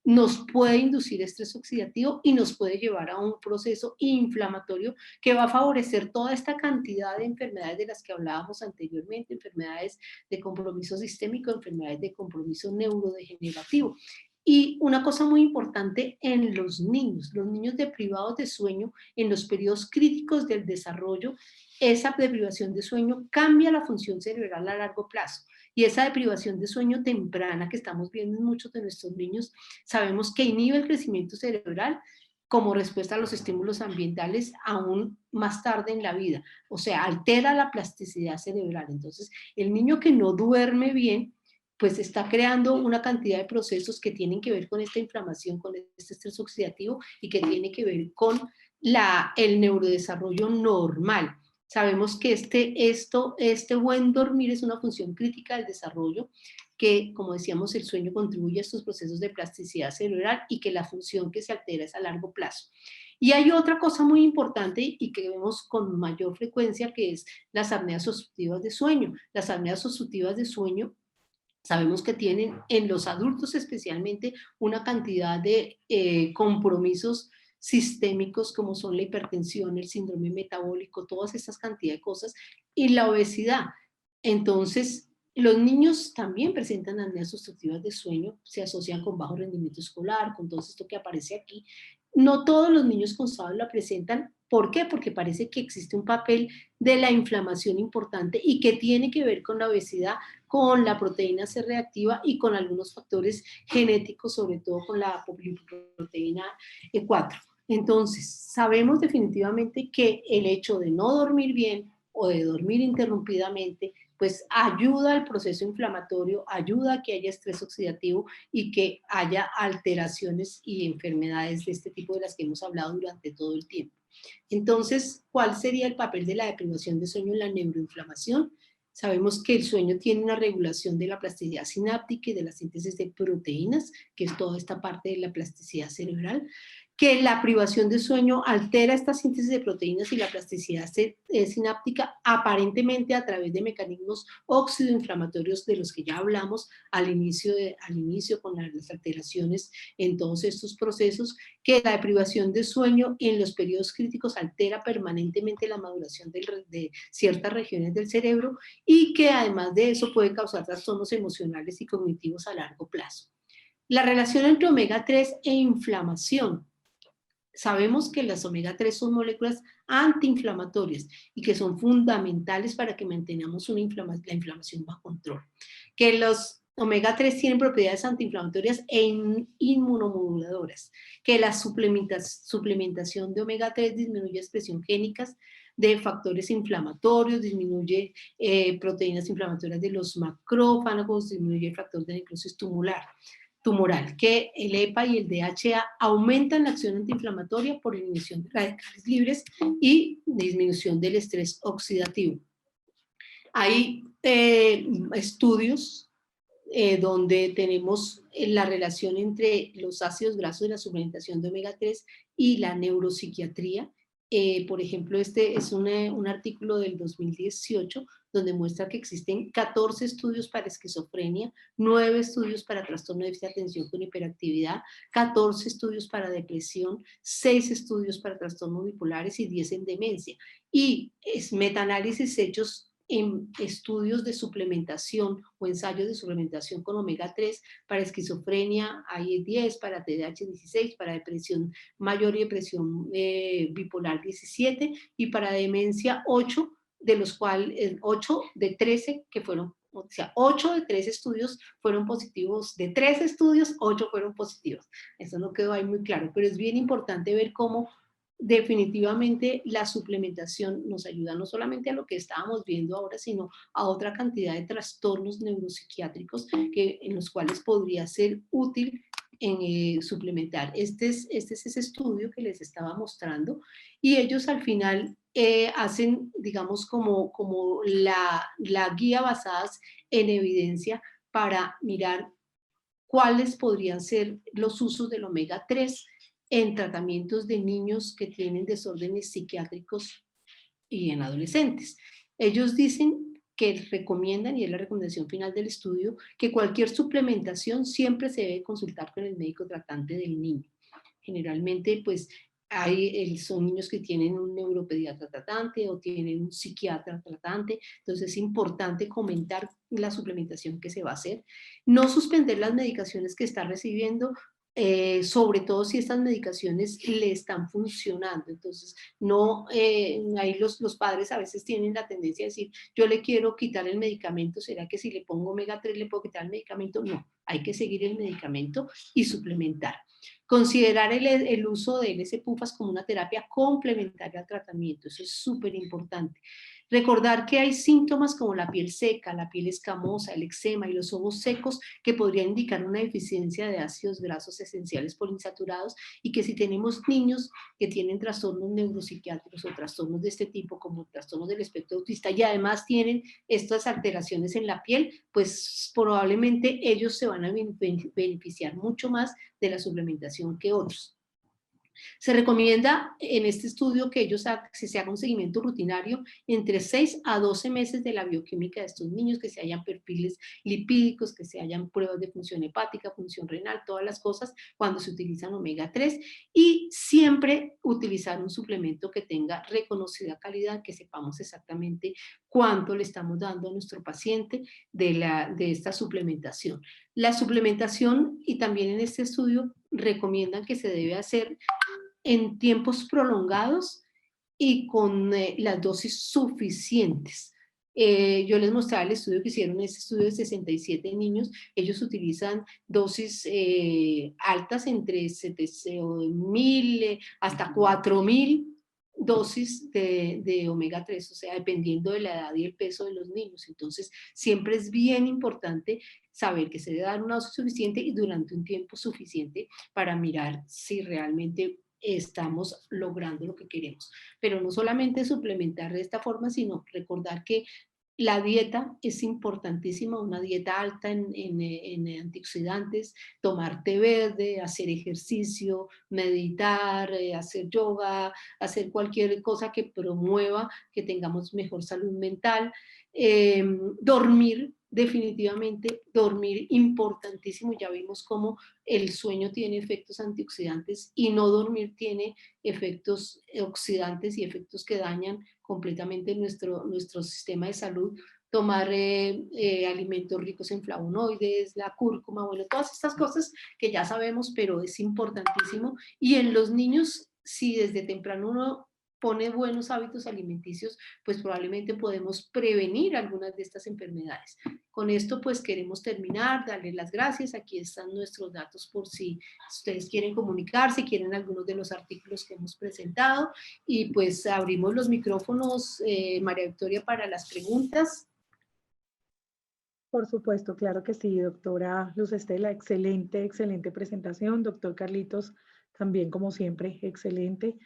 nos puede inducir estrés oxidativo y nos puede llevar a un proceso inflamatorio que va a favorecer toda esta cantidad de enfermedades de las que hablábamos anteriormente, enfermedades de compromiso sistémico, enfermedades de compromiso neurodegenerativo. Y una cosa muy importante en los niños deprivados de sueño en los periodos críticos del desarrollo, esa deprivación de sueño cambia la función cerebral a largo plazo. Y esa deprivación de sueño temprana que estamos viendo en muchos de nuestros niños, sabemos que inhibe el crecimiento cerebral como respuesta a los estímulos ambientales aún más tarde en la vida. O sea, altera la plasticidad cerebral. Entonces, el niño que no duerme bien, pues está creando una cantidad de procesos que tienen que ver con esta inflamación, con este estrés oxidativo y que tiene que ver con el neurodesarrollo normal. Sabemos que este buen dormir es una función crítica del desarrollo, que, como decíamos, el sueño contribuye a estos procesos de plasticidad cerebral y que la función que se altera es a largo plazo. Y hay otra cosa muy importante y que vemos con mayor frecuencia, que es las apneas obstructivas de sueño. Las apneas obstructivas de sueño sabemos que tienen en los adultos especialmente una cantidad de compromisos sistémicos como son la hipertensión, el síndrome metabólico, todas estas cantidades de cosas, y la obesidad. Entonces, los niños también presentan apneas obstructivas de sueño, se asocian con bajo rendimiento escolar, con todo esto que aparece aquí. No todos los niños con SADO la presentan. ¿Por qué? Porque parece que existe un papel de la inflamación importante y que tiene que ver con la obesidad, con la proteína C reactiva y con algunos factores genéticos, sobre todo con la proteína E4. Entonces, sabemos definitivamente que el hecho de no dormir bien o de dormir interrumpidamente, pues ayuda al proceso inflamatorio, ayuda a que haya estrés oxidativo y que haya alteraciones y enfermedades de este tipo de las que hemos hablado durante todo el tiempo. Entonces, ¿cuál sería el papel de la deprivación de sueño en la neuroinflamación? Sabemos que el sueño tiene una regulación de la plasticidad sináptica y de la síntesis de proteínas, que es toda esta parte de la plasticidad cerebral, que la privación de sueño altera esta síntesis de proteínas y la plasticidad sináptica aparentemente a través de mecanismos oxidoinflamatorios de los que ya hablamos al inicio con las alteraciones en todos estos procesos, que la deprivación de sueño en los periodos críticos altera permanentemente la maduración de ciertas regiones del cerebro y que además de eso puede causar trastornos emocionales y cognitivos a largo plazo. La relación entre omega 3 e inflamación. Sabemos que las omega 3 son moléculas antiinflamatorias y que son fundamentales para que mantengamos la inflamación bajo control. Que los omega 3 tienen propiedades antiinflamatorias e inmunomoduladoras. Que la suplementación de omega 3 disminuye expresión génicas de factores inflamatorios, disminuye proteínas inflamatorias de los macrófagos, disminuye el factor de necrosis tumoral, que el EPA y el DHA aumentan la acción antiinflamatoria por eliminación de radicales libres y disminución del estrés oxidativo. Hay estudios donde tenemos la relación entre los ácidos grasos y la suplementación de omega 3 y la neuropsiquiatría. Por ejemplo, este es un artículo del 2018 donde muestra que existen 14 estudios para esquizofrenia, 9 estudios para trastorno de déficit de atención con hiperactividad, 14 estudios para depresión, 6 estudios para trastornos bipolares y 10 en demencia. y metaanálisis hechos en estudios de suplementación o ensayos de suplementación con omega 3 para esquizofrenia, hay 10, para TDAH 16, para depresión mayor y depresión bipolar 17 y para demencia 8, de los cuales 8 de 13 que fueron, o sea, 8 de 13 estudios fueron positivos, de 13 estudios, 8 fueron positivos. Eso no quedó ahí muy claro, pero es bien importante ver cómo definitivamente la suplementación nos ayuda no solamente a lo que estábamos viendo ahora, sino a otra cantidad de trastornos neuropsiquiátricos en los cuales podría ser útil en suplementar. Este es ese estudio que les estaba mostrando y ellos al final hacen, digamos, como la guía basadas en evidencia para mirar cuáles podrían ser los usos del omega 3 en tratamientos de niños que tienen desórdenes psiquiátricos y en adolescentes. Ellos dicen que recomiendan, y es la recomendación final del estudio, que cualquier suplementación siempre se debe consultar con el médico tratante del niño. Generalmente, pues, son niños que tienen un neuropediatra tratante o tienen un psiquiatra tratante, entonces es importante comentar la suplementación que se va a hacer. No suspender las medicaciones que está recibiendo, sobre todo si estas medicaciones le están funcionando. Entonces, no, ahí los padres a veces tienen la tendencia a decir, yo le quiero quitar el medicamento, ¿será que si le pongo omega 3 le puedo quitar el medicamento? No, hay que seguir el medicamento y suplementar. Considerar el uso de LS-PUFAs como una terapia complementaria al tratamiento, eso es súper importante. Recordar que hay síntomas como la piel seca, la piel escamosa, el eczema y los ojos secos que podrían indicar una deficiencia de ácidos grasos esenciales poliinsaturados y que si tenemos niños que tienen trastornos neuropsiquiátricos o trastornos de este tipo como trastornos del espectro autista y además tienen estas alteraciones en la piel, pues probablemente ellos se van a beneficiar mucho más de la suplementación que otros. Se recomienda en este estudio que se haga un seguimiento rutinario entre 6 a 12 meses de la bioquímica de estos niños, que se hayan perfiles lipídicos, que se hayan pruebas de función hepática, función renal, todas las cosas cuando se utilizan omega 3 y siempre utilizar un suplemento que tenga reconocida calidad, que sepamos exactamente cuánto le estamos dando a nuestro paciente de esta suplementación. La suplementación, y también en este estudio recomiendan que se debe hacer en tiempos prolongados y con las dosis suficientes. Yo les mostraba el estudio que hicieron, ese estudio de 67 niños, ellos utilizan dosis altas entre 7.000 hasta 4.000 dosis de omega 3, o sea, dependiendo de la edad y el peso de los niños. Entonces, siempre es bien importante saber que se debe dar una dosis suficiente y durante un tiempo suficiente para mirar si realmente estamos logrando lo que queremos. Pero no solamente suplementar de esta forma, sino recordar que la dieta es importantísima, una dieta alta en antioxidantes, tomar té verde, hacer ejercicio, meditar, hacer yoga, hacer cualquier cosa que promueva que tengamos mejor salud mental, dormir, definitivamente dormir importantísimo, ya vimos cómo el sueño tiene efectos antioxidantes y no dormir tiene efectos oxidantes y efectos que dañan completamente nuestro sistema de salud. Tomar alimentos ricos en flavonoides, la cúrcuma, bueno, todas estas cosas que ya sabemos, pero es importantísimo. Y en los niños, si desde temprano uno pone buenos hábitos alimenticios, pues probablemente podemos prevenir algunas de estas enfermedades. Con esto pues queremos terminar, darles las gracias, aquí están nuestros datos por si ustedes quieren comunicarse, quieren algunos de los artículos que hemos presentado y pues abrimos los micrófonos, María Victoria, para las preguntas. Por supuesto, claro que sí, doctora Luz Estela, excelente, excelente presentación. Doctor Carlitos, también como siempre, excelente.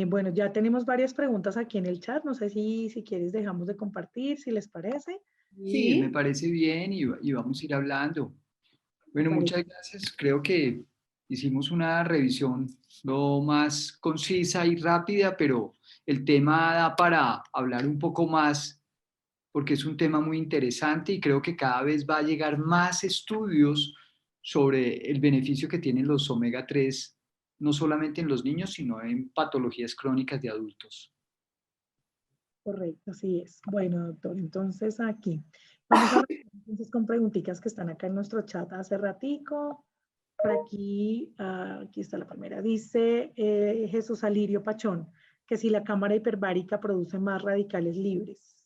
Bueno, ya tenemos varias preguntas aquí en el chat. No sé si quieres dejamos de compartir, si les parece. Sí, me parece bien y vamos a ir hablando. Bueno, muchas gracias. Creo que hicimos una revisión lo más concisa y rápida, pero el tema da para hablar un poco más porque es un tema muy interesante y creo que cada vez va a llegar más estudios sobre el beneficio que tienen los omega 3, no solamente en los niños, sino en patologías crónicas de adultos. Correcto, así es. Bueno, doctor, entonces aquí vamos a ver entonces con preguntitas que están acá en nuestro chat hace ratico. Por aquí, aquí está la primera. Dice Jesús Alirio Pachón, que si la cámara hiperbárica produce más radicales libres.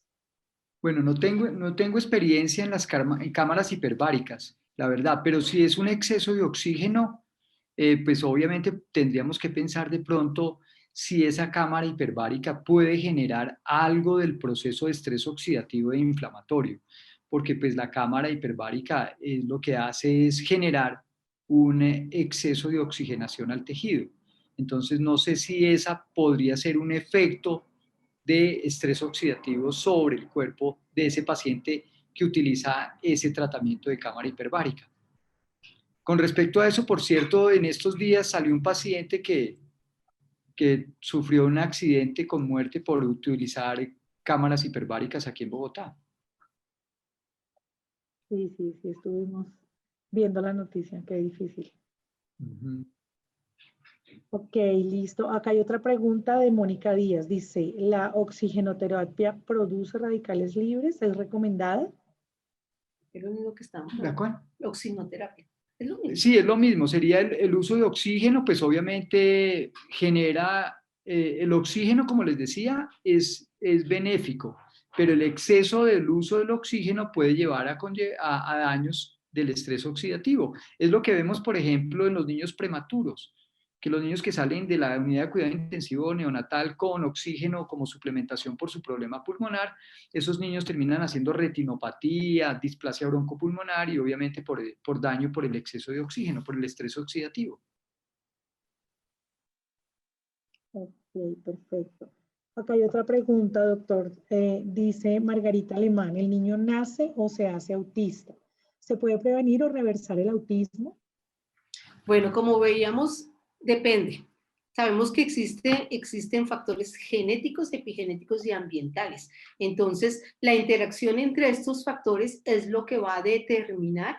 Bueno, no tengo experiencia en las en cámaras hiperbáricas, la verdad, pero si es un exceso de oxígeno, pues obviamente tendríamos que pensar de pronto si esa cámara hiperbárica puede generar algo del proceso de estrés oxidativo e inflamatorio, porque pues la cámara hiperbárica lo que hace es generar un exceso de oxigenación al tejido. Entonces no sé si esa podría ser un efecto de estrés oxidativo sobre el cuerpo de ese paciente que utiliza ese tratamiento de cámara hiperbárica. Con respecto a eso, por cierto, en estos días salió un paciente que sufrió un accidente con muerte por utilizar cámaras hiperbáricas aquí en Bogotá. Sí, sí, sí, estuvimos viendo la noticia, qué difícil. Uh-huh. Ok, listo. Acá hay otra pregunta de Mónica Díaz. Dice, ¿la oxigenoterapia produce radicales libres? ¿Es recomendada? Es lo mismo que estamos ¿La cual? oxinoterapia. Es lo mismo. Sí, es lo mismo. Sería el uso de oxígeno, pues obviamente genera, el oxígeno, como les decía, es benéfico, pero el exceso del uso del oxígeno puede llevar a daños del estrés oxidativo. Es lo que vemos, por ejemplo, en los niños prematuros, que los niños que salen de la unidad de cuidado intensivo neonatal con oxígeno como suplementación por su problema pulmonar, esos niños terminan haciendo retinopatía, displasia broncopulmonar y obviamente por daño por el exceso de oxígeno, por el estrés oxidativo. Ok, perfecto. Acá hay otra pregunta, doctor. Dice Margarita Alemán, ¿el niño nace o se hace autista? ¿Se puede prevenir o reversar el autismo? Bueno, como veíamos, depende. Sabemos que existen factores genéticos, epigenéticos y ambientales. Entonces, la interacción entre estos factores es lo que va a determinar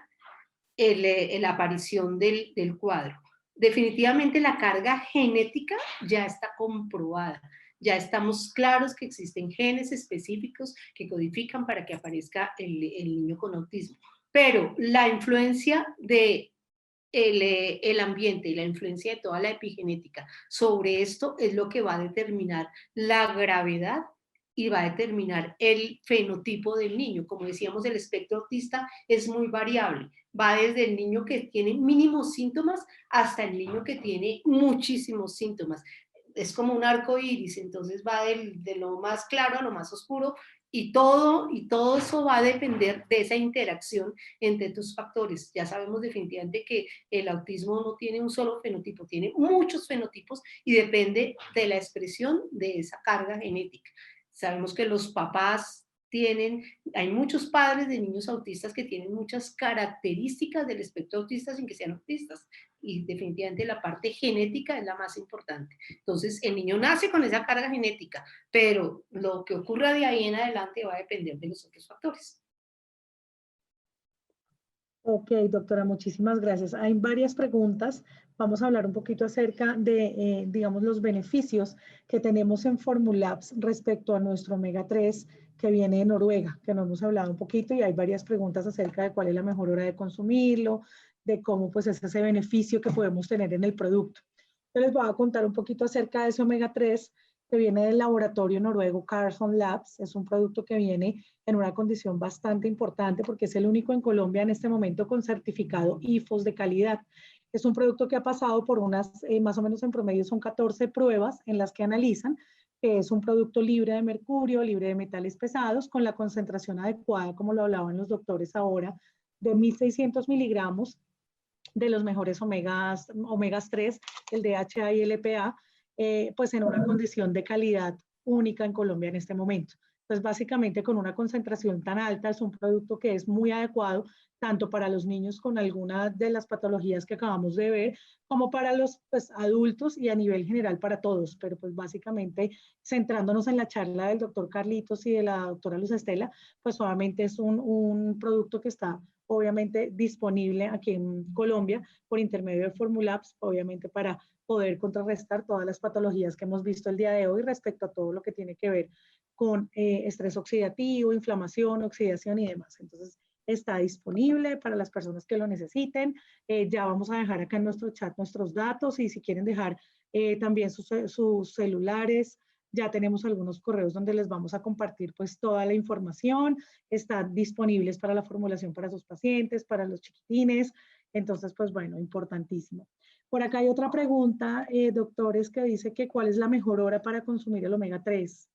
la aparición del cuadro. Definitivamente la carga genética ya está comprobada. Ya estamos claros que existen genes específicos que codifican para que aparezca el niño con autismo. Pero la influencia de el ambiente y la influencia de toda la epigenética sobre esto es lo que va a determinar la gravedad y va a determinar el fenotipo del niño. Como decíamos, el espectro autista es muy variable. Va desde el niño que tiene mínimos síntomas hasta el niño que tiene muchísimos síntomas. Es como un arco iris, entonces va de lo más claro a lo más oscuro y todo eso va a depender de esa interacción entre tus factores. Ya sabemos definitivamente que el autismo no tiene un solo fenotipo, tiene muchos fenotipos y depende de la expresión de esa carga genética. Sabemos que los papás hay muchos padres de niños autistas que tienen muchas características del espectro autista sin que sean autistas y definitivamente la parte genética es la más importante. Entonces el niño nace con esa carga genética, pero lo que ocurra de ahí en adelante va a depender de los otros factores. Ok, doctora, muchísimas gracias. Hay varias preguntas. Vamos a hablar un poquito acerca de, digamos, los beneficios que tenemos en Formulabs respecto a nuestro omega 3 que viene de Noruega, que no hemos hablado un poquito y hay varias preguntas acerca de cuál es la mejor hora de consumirlo, de cómo pues es ese beneficio que podemos tener en el producto. Yo les voy a contar un poquito acerca de ese omega 3 que viene del laboratorio noruego Carson Labs. Es un producto que viene en una condición bastante importante porque es el único en Colombia en este momento con certificado IFOS de calidad. Es un producto que ha pasado por unas, más o menos en promedio son 14 pruebas en las que analizan, que es un producto libre de mercurio, libre de metales pesados, con la concentración adecuada, como lo hablaban los doctores ahora, de 1.600 miligramos de los mejores omegas 3, el DHA y el EPA, pues en una condición de calidad única en Colombia en este momento. Entonces, básicamente con una concentración tan alta es un producto que es muy adecuado tanto para los niños con alguna de las patologías que acabamos de ver, como para los pues, adultos y a nivel general para todos. Pero pues básicamente centrándonos en la charla del doctor Carlitos y de la doctora Luz Estela, pues solamente es un producto que está obviamente disponible aquí en Colombia por intermedio de Formulabs, obviamente para poder contrarrestar todas las patologías que hemos visto el día de hoy respecto a todo lo que tiene que ver con estrés oxidativo, inflamación, oxidación y demás. Entonces, está disponible para las personas que lo necesiten. Ya vamos a dejar acá en nuestro chat nuestros datos y si quieren dejar también sus celulares, ya tenemos algunos correos donde les vamos a compartir pues toda la información. Están disponibles para la formulación para sus pacientes, para los chiquitines. Entonces, pues bueno, importantísimo. Por acá hay otra pregunta, doctores, que dice que ¿cuál es la mejor hora para consumir el omega 3?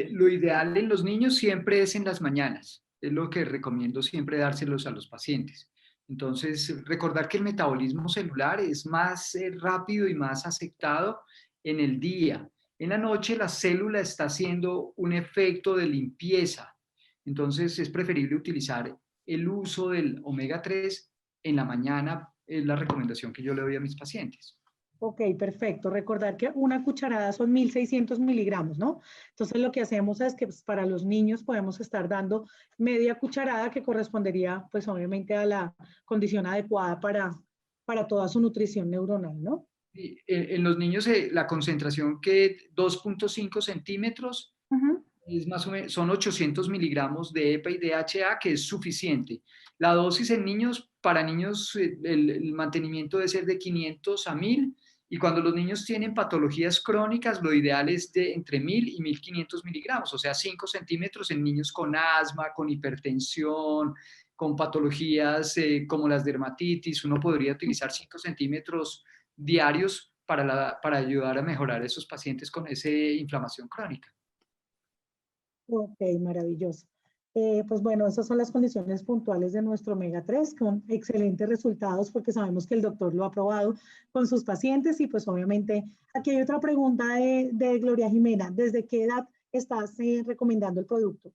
Lo ideal en los niños siempre es en las mañanas. Es lo que recomiendo siempre dárselos a los pacientes. Entonces, recordar que el metabolismo celular es más rápido y más aceptado en el día. En la noche la célula está haciendo un efecto de limpieza. Entonces, es preferible utilizar el uso del omega 3 en la mañana. Es la recomendación que yo le doy a mis pacientes. Ok, perfecto. Recordar que una cucharada son 1.600 miligramos, ¿no? Entonces lo que hacemos es que pues, para los niños podemos estar dando media cucharada que correspondería pues obviamente a la condición adecuada para toda su nutrición neuronal, ¿no? En los niños la concentración que 2.5 centímetros es más o menos, son 800 miligramos de EPA y DHA, que es suficiente. La dosis en niños, para niños el mantenimiento debe ser de 500 a 1000, y cuando los niños tienen patologías crónicas, lo ideal es de entre 1000 y 1500 miligramos, o sea, 5 centímetros en niños con asma, con hipertensión, con patologías como las dermatitis. Uno podría utilizar 5 centímetros diarios para ayudar a mejorar a esos pacientes con esa inflamación crónica. Ok, maravilloso. Pues bueno, esas son las condiciones puntuales de nuestro omega 3 con excelentes resultados porque sabemos que el doctor lo ha probado con sus pacientes y pues obviamente aquí hay otra pregunta de Gloria Jimena. ¿Desde qué edad estás recomendando el producto?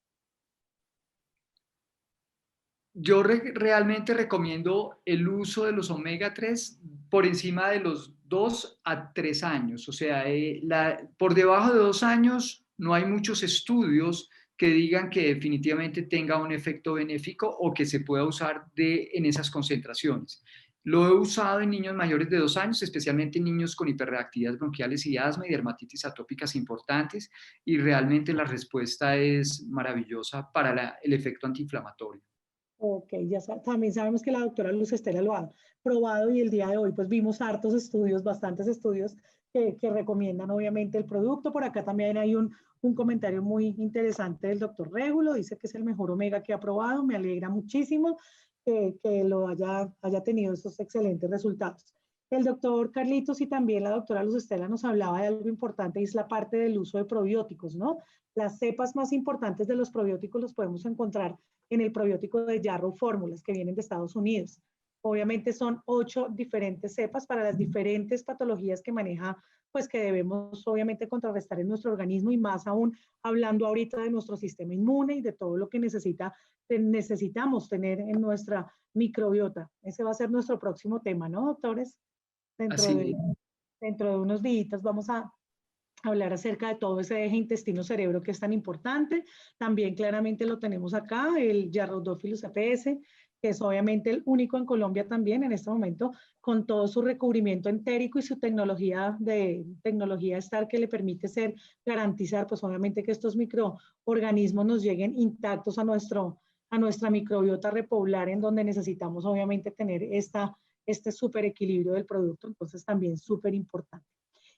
Yo realmente recomiendo el uso de los omega 3 por encima de los 2 a 3 años. O sea, por debajo de 2 años no hay muchos estudios que digan que definitivamente tenga un efecto benéfico o que se pueda usar en esas concentraciones. Lo he usado en niños mayores de 2 años, especialmente en niños con hiperreactividades bronquiales y asma y dermatitis atópicas importantes, y realmente la respuesta es maravillosa para el efecto antiinflamatorio. Ok, también sabemos que la doctora Luz Estela lo ha probado y el día de hoy pues vimos hartos estudios, bastantes estudios que recomiendan obviamente el producto. Por acá también hay un comentario muy interesante del doctor Régulo, dice que es el mejor omega que ha probado, me alegra muchísimo que lo haya tenido esos excelentes resultados. El doctor Carlitos y también la doctora Luz Estela nos hablaba de algo importante y es la parte del uso de probióticos, ¿no? Las cepas más importantes de los probióticos los podemos encontrar en el probiótico de Yarrow Fórmulas que vienen de Estados Unidos. Obviamente son 8 diferentes cepas para las diferentes patologías que maneja, pues que debemos obviamente contrarrestar en nuestro organismo y más aún hablando ahorita de nuestro sistema inmune y de todo lo que necesitamos tener en nuestra microbiota. Ese va a ser nuestro próximo tema, ¿no, doctores? Dentro Así de, dentro de unos días vamos a hablar acerca de todo ese eje intestino-cerebro que es tan importante. También claramente lo tenemos acá, el Yarrodophilus EPS, que es obviamente el único en Colombia también en este momento, con todo su recubrimiento entérico y su tecnología STAR que le permite garantizar, pues obviamente que estos microorganismos nos lleguen intactos a nuestra microbiota repoblar, en donde necesitamos obviamente tener este súper equilibrio del producto, entonces también súper importante.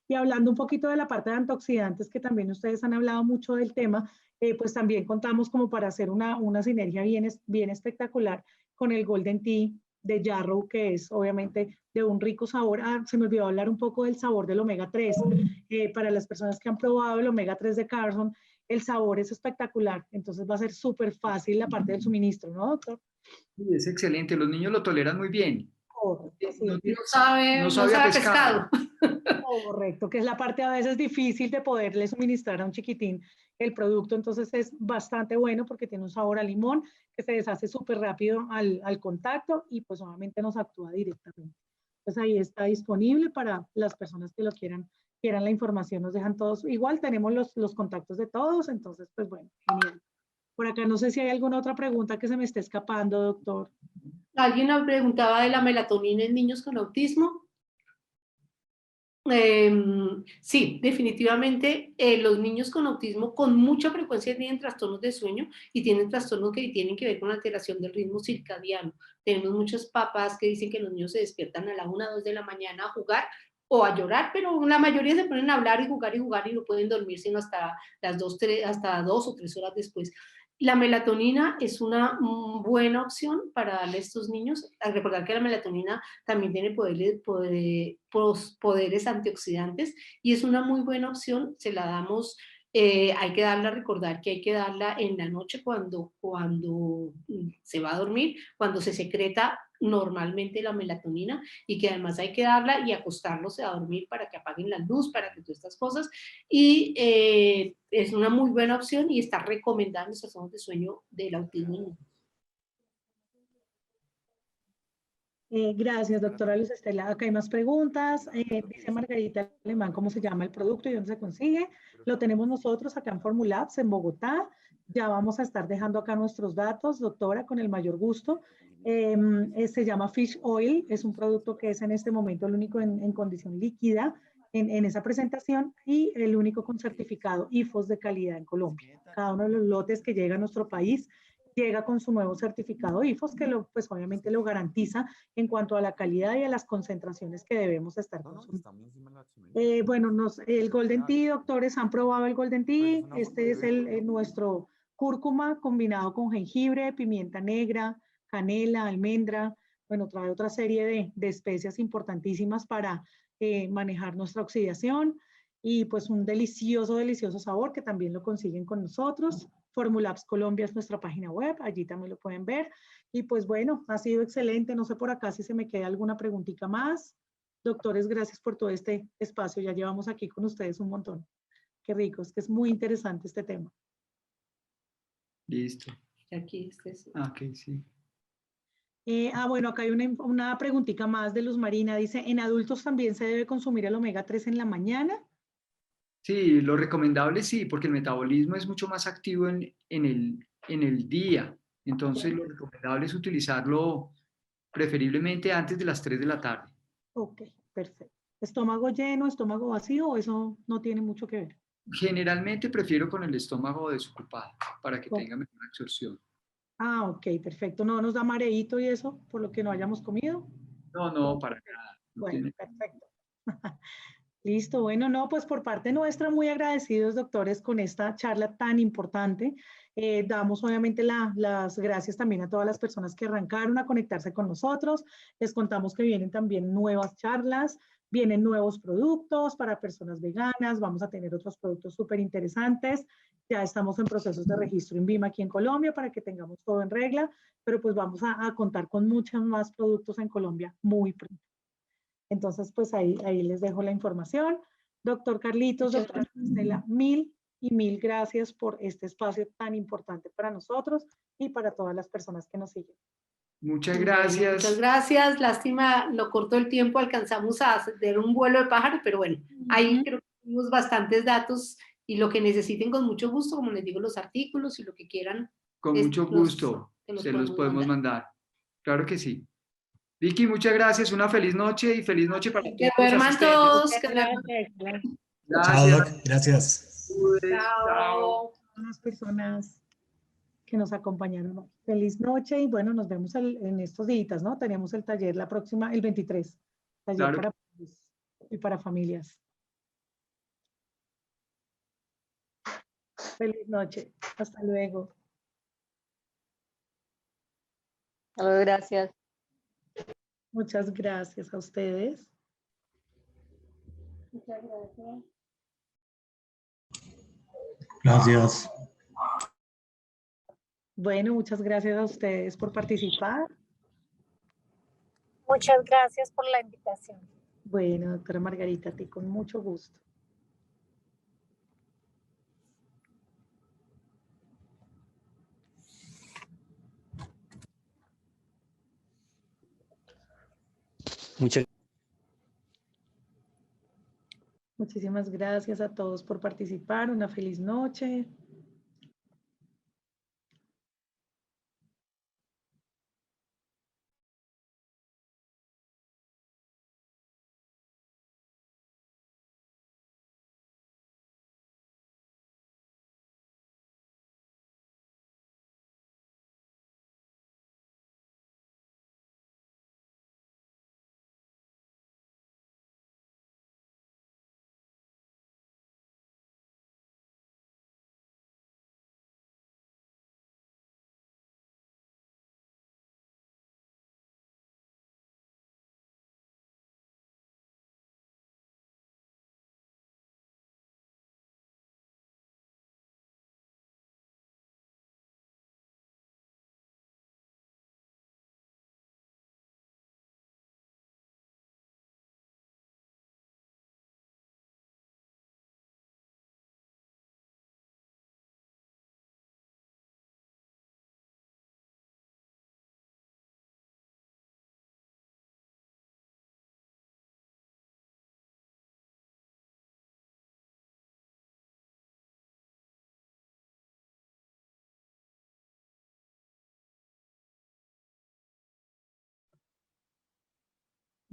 Y hablando un poquito de la parte de antioxidantes, que también ustedes han hablado mucho del tema, pues también contamos como para hacer una sinergia bien espectacular con el Golden Tea de Yarrow, que es obviamente de un rico sabor. Se me olvidó hablar un poco del sabor del omega 3. Para las personas que han probado el omega 3 de Carson, el sabor es espectacular. Entonces va a ser súper fácil la parte del suministro, ¿no, doctor? Sí, es excelente, los niños lo toleran muy bien. Sí. No sabe a pescado. Correcto, que es la parte a veces difícil de poderle suministrar a un chiquitín el producto, entonces es bastante bueno porque tiene un sabor a limón que se deshace súper rápido al contacto y pues obviamente nos actúa directamente. Entonces ahí está disponible para las personas que lo quieran la información, nos dejan todos, igual tenemos los contactos de todos, entonces pues bueno, genial. Por acá no sé si hay alguna otra pregunta que se me esté escapando, doctor. Alguien nos preguntaba de la melatonina en niños con autismo. Sí, definitivamente los niños con autismo con mucha frecuencia tienen trastornos de sueño y tienen trastornos que tienen que ver con la alteración del ritmo circadiano. Tenemos muchos papás que dicen que los niños se despiertan a la 1, 2 de la mañana a jugar o a llorar, pero la mayoría se ponen a hablar y jugar y no pueden dormir sino hasta las 2, 3, hasta 2 o 3 horas después. La melatonina es una buena opción para darle a estos niños. Al recordar que la melatonina también tiene poderes antioxidantes y es una muy buena opción, se la damos, hay que darla, recordar que hay que darla en la noche cuando se va a dormir, cuando se secreta normalmente la melatonina y que además hay que darla y acostarlos a dormir para que apaguen la luz, para que todas estas cosas y es una muy buena opción y está recomendando los trastornos de sueño del autismo. Gracias, doctora Luz Estela. Acá hay más preguntas. Dice Margarita Alemán cómo se llama el producto y dónde se consigue. Lo tenemos nosotros acá en Formulabs, en Bogotá. Ya vamos a estar dejando acá nuestros datos, doctora, con el mayor gusto. Se llama Fish Oil. Es un producto que es en este momento el único en condición líquida en esa presentación y el único con certificado IFOS de calidad en Colombia. Cada uno de los lotes que llega a nuestro país llega con su nuevo certificado IFOS que pues obviamente lo garantiza en cuanto a la calidad y a las concentraciones que debemos estar consumiendo. Bueno, el Golden Tea, doctores, han probado el Golden Tea. Este es nuestro cúrcuma combinado con jengibre, pimienta negra, canela, almendra. Bueno, trae otra serie de especias importantísimas para manejar nuestra oxidación y pues un delicioso, delicioso sabor que también lo consiguen con nosotros. Formulabs Colombia es nuestra página web, allí también lo pueden ver. Y pues bueno, ha sido excelente. No sé por acá si se me queda alguna preguntita más. Doctores, gracias por todo este espacio. Ya llevamos aquí con ustedes un montón. Qué rico, es que es muy interesante este tema. Listo. Aquí este Ok, sí. Bueno, acá hay una preguntita más de Luz Marina. Dice, ¿en adultos también se debe consumir el omega 3 en la mañana? Sí, lo recomendable sí, porque el metabolismo es mucho más activo en el día. Entonces, lo recomendable es utilizarlo preferiblemente antes de las 3 de la tarde. Ok, perfecto. ¿Estómago lleno, estómago vacío o eso no tiene mucho que ver? Generalmente prefiero con el estómago desocupado para que Ok. tenga mejor absorción. Ah, ok, perfecto. ¿No nos da mareíto y eso por lo que no hayamos comido? No, no, para nada. No Bueno, tiene... perfecto. Listo, bueno, no, pues por parte nuestra, muy agradecidos, doctores, con esta charla tan importante. Damos obviamente las gracias también a todas las personas que arrancaron a conectarse con nosotros. Les contamos que vienen también nuevas charlas, vienen nuevos productos para personas veganas, vamos a tener otros productos súper interesantes. Ya estamos en procesos de registro en BIM aquí en Colombia para que tengamos todo en regla, pero pues vamos a contar con muchos más productos en Colombia muy pronto. Entonces, pues ahí les dejo la información. Doctor Carlitos, doctora Estela, mil y mil gracias por este espacio tan importante para nosotros y para todas las personas que nos siguen. Muchas Bueno, gracias. muchas gracias. Lástima, lo cortó el tiempo, alcanzamos a hacer un vuelo de pájaro, pero bueno, ahí creo que tenemos bastantes datos y lo que necesiten con mucho gusto, como les digo, los artículos y lo que quieran. Con mucho gusto se los podemos mandar. Claro que sí. Vicky, muchas gracias. Una feliz noche y feliz noche para Que todos los duerman asistentes. todos. Chao, Gracias. Doc. Gracias. Chao. Las personas que nos acompañaron hoy. Feliz noche y bueno, nos vemos en estos días, ¿no? Tenemos el taller la próxima, el 23, taller Claro. para padres y para familias. Feliz noche. Hasta luego. Gracias. Muchas gracias a ustedes. Muchas gracias. Gracias. Bueno, muchas gracias a ustedes por participar. Muchas gracias por la invitación. Bueno, doctora Margarita, a ti con mucho gusto. Muchísimas gracias a todos por participar. Una feliz noche.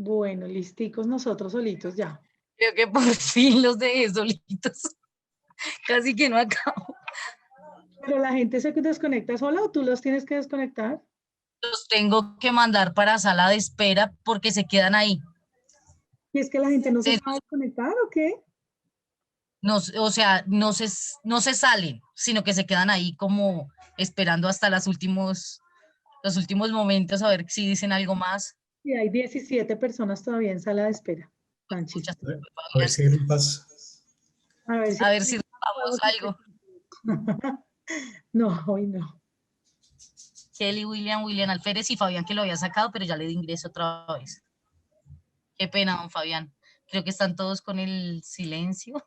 Bueno, listicos nosotros solitos ya. Creo que por fin los dejé solitos. Casi que no acabo. ¿Pero la gente se desconecta sola o tú los tienes que desconectar? Los tengo que mandar para sala de espera porque se quedan ahí. ¿Y es que la gente no se Sí. sabe desconectar o qué? No, o sea, no se salen, sino que se quedan ahí como esperando hasta los últimos momentos a ver si dicen algo más. Y hay 17 personas todavía en sala de espera. Tan Muchas chistoso. A ver si hay ripas. A ver si... A ver si vamos algo. No, hoy no. Kelly, William Alférez y Fabián, que lo había sacado, pero ya le di ingreso otra vez. Qué pena, don Fabián. Creo que están todos con el silencio.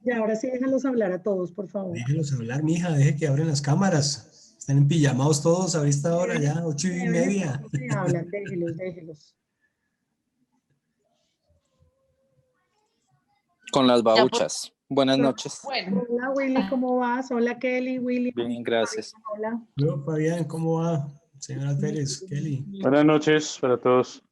Y ahora sí déjalos hablar a todos, por favor. Déjenos hablar, mija, deje que abren las cámaras. Están empillamados todos a esta hora ya, 8:30. Me hablan, déjelos. Con las babuchas. Buenas noches. Bueno, Hola Willy, ¿cómo vas? Hola Kelly, Willy. Bien, gracias. Hola. Yo, Fabián, ¿cómo va? Señor Alférez, Kelly. Buenas noches para todos.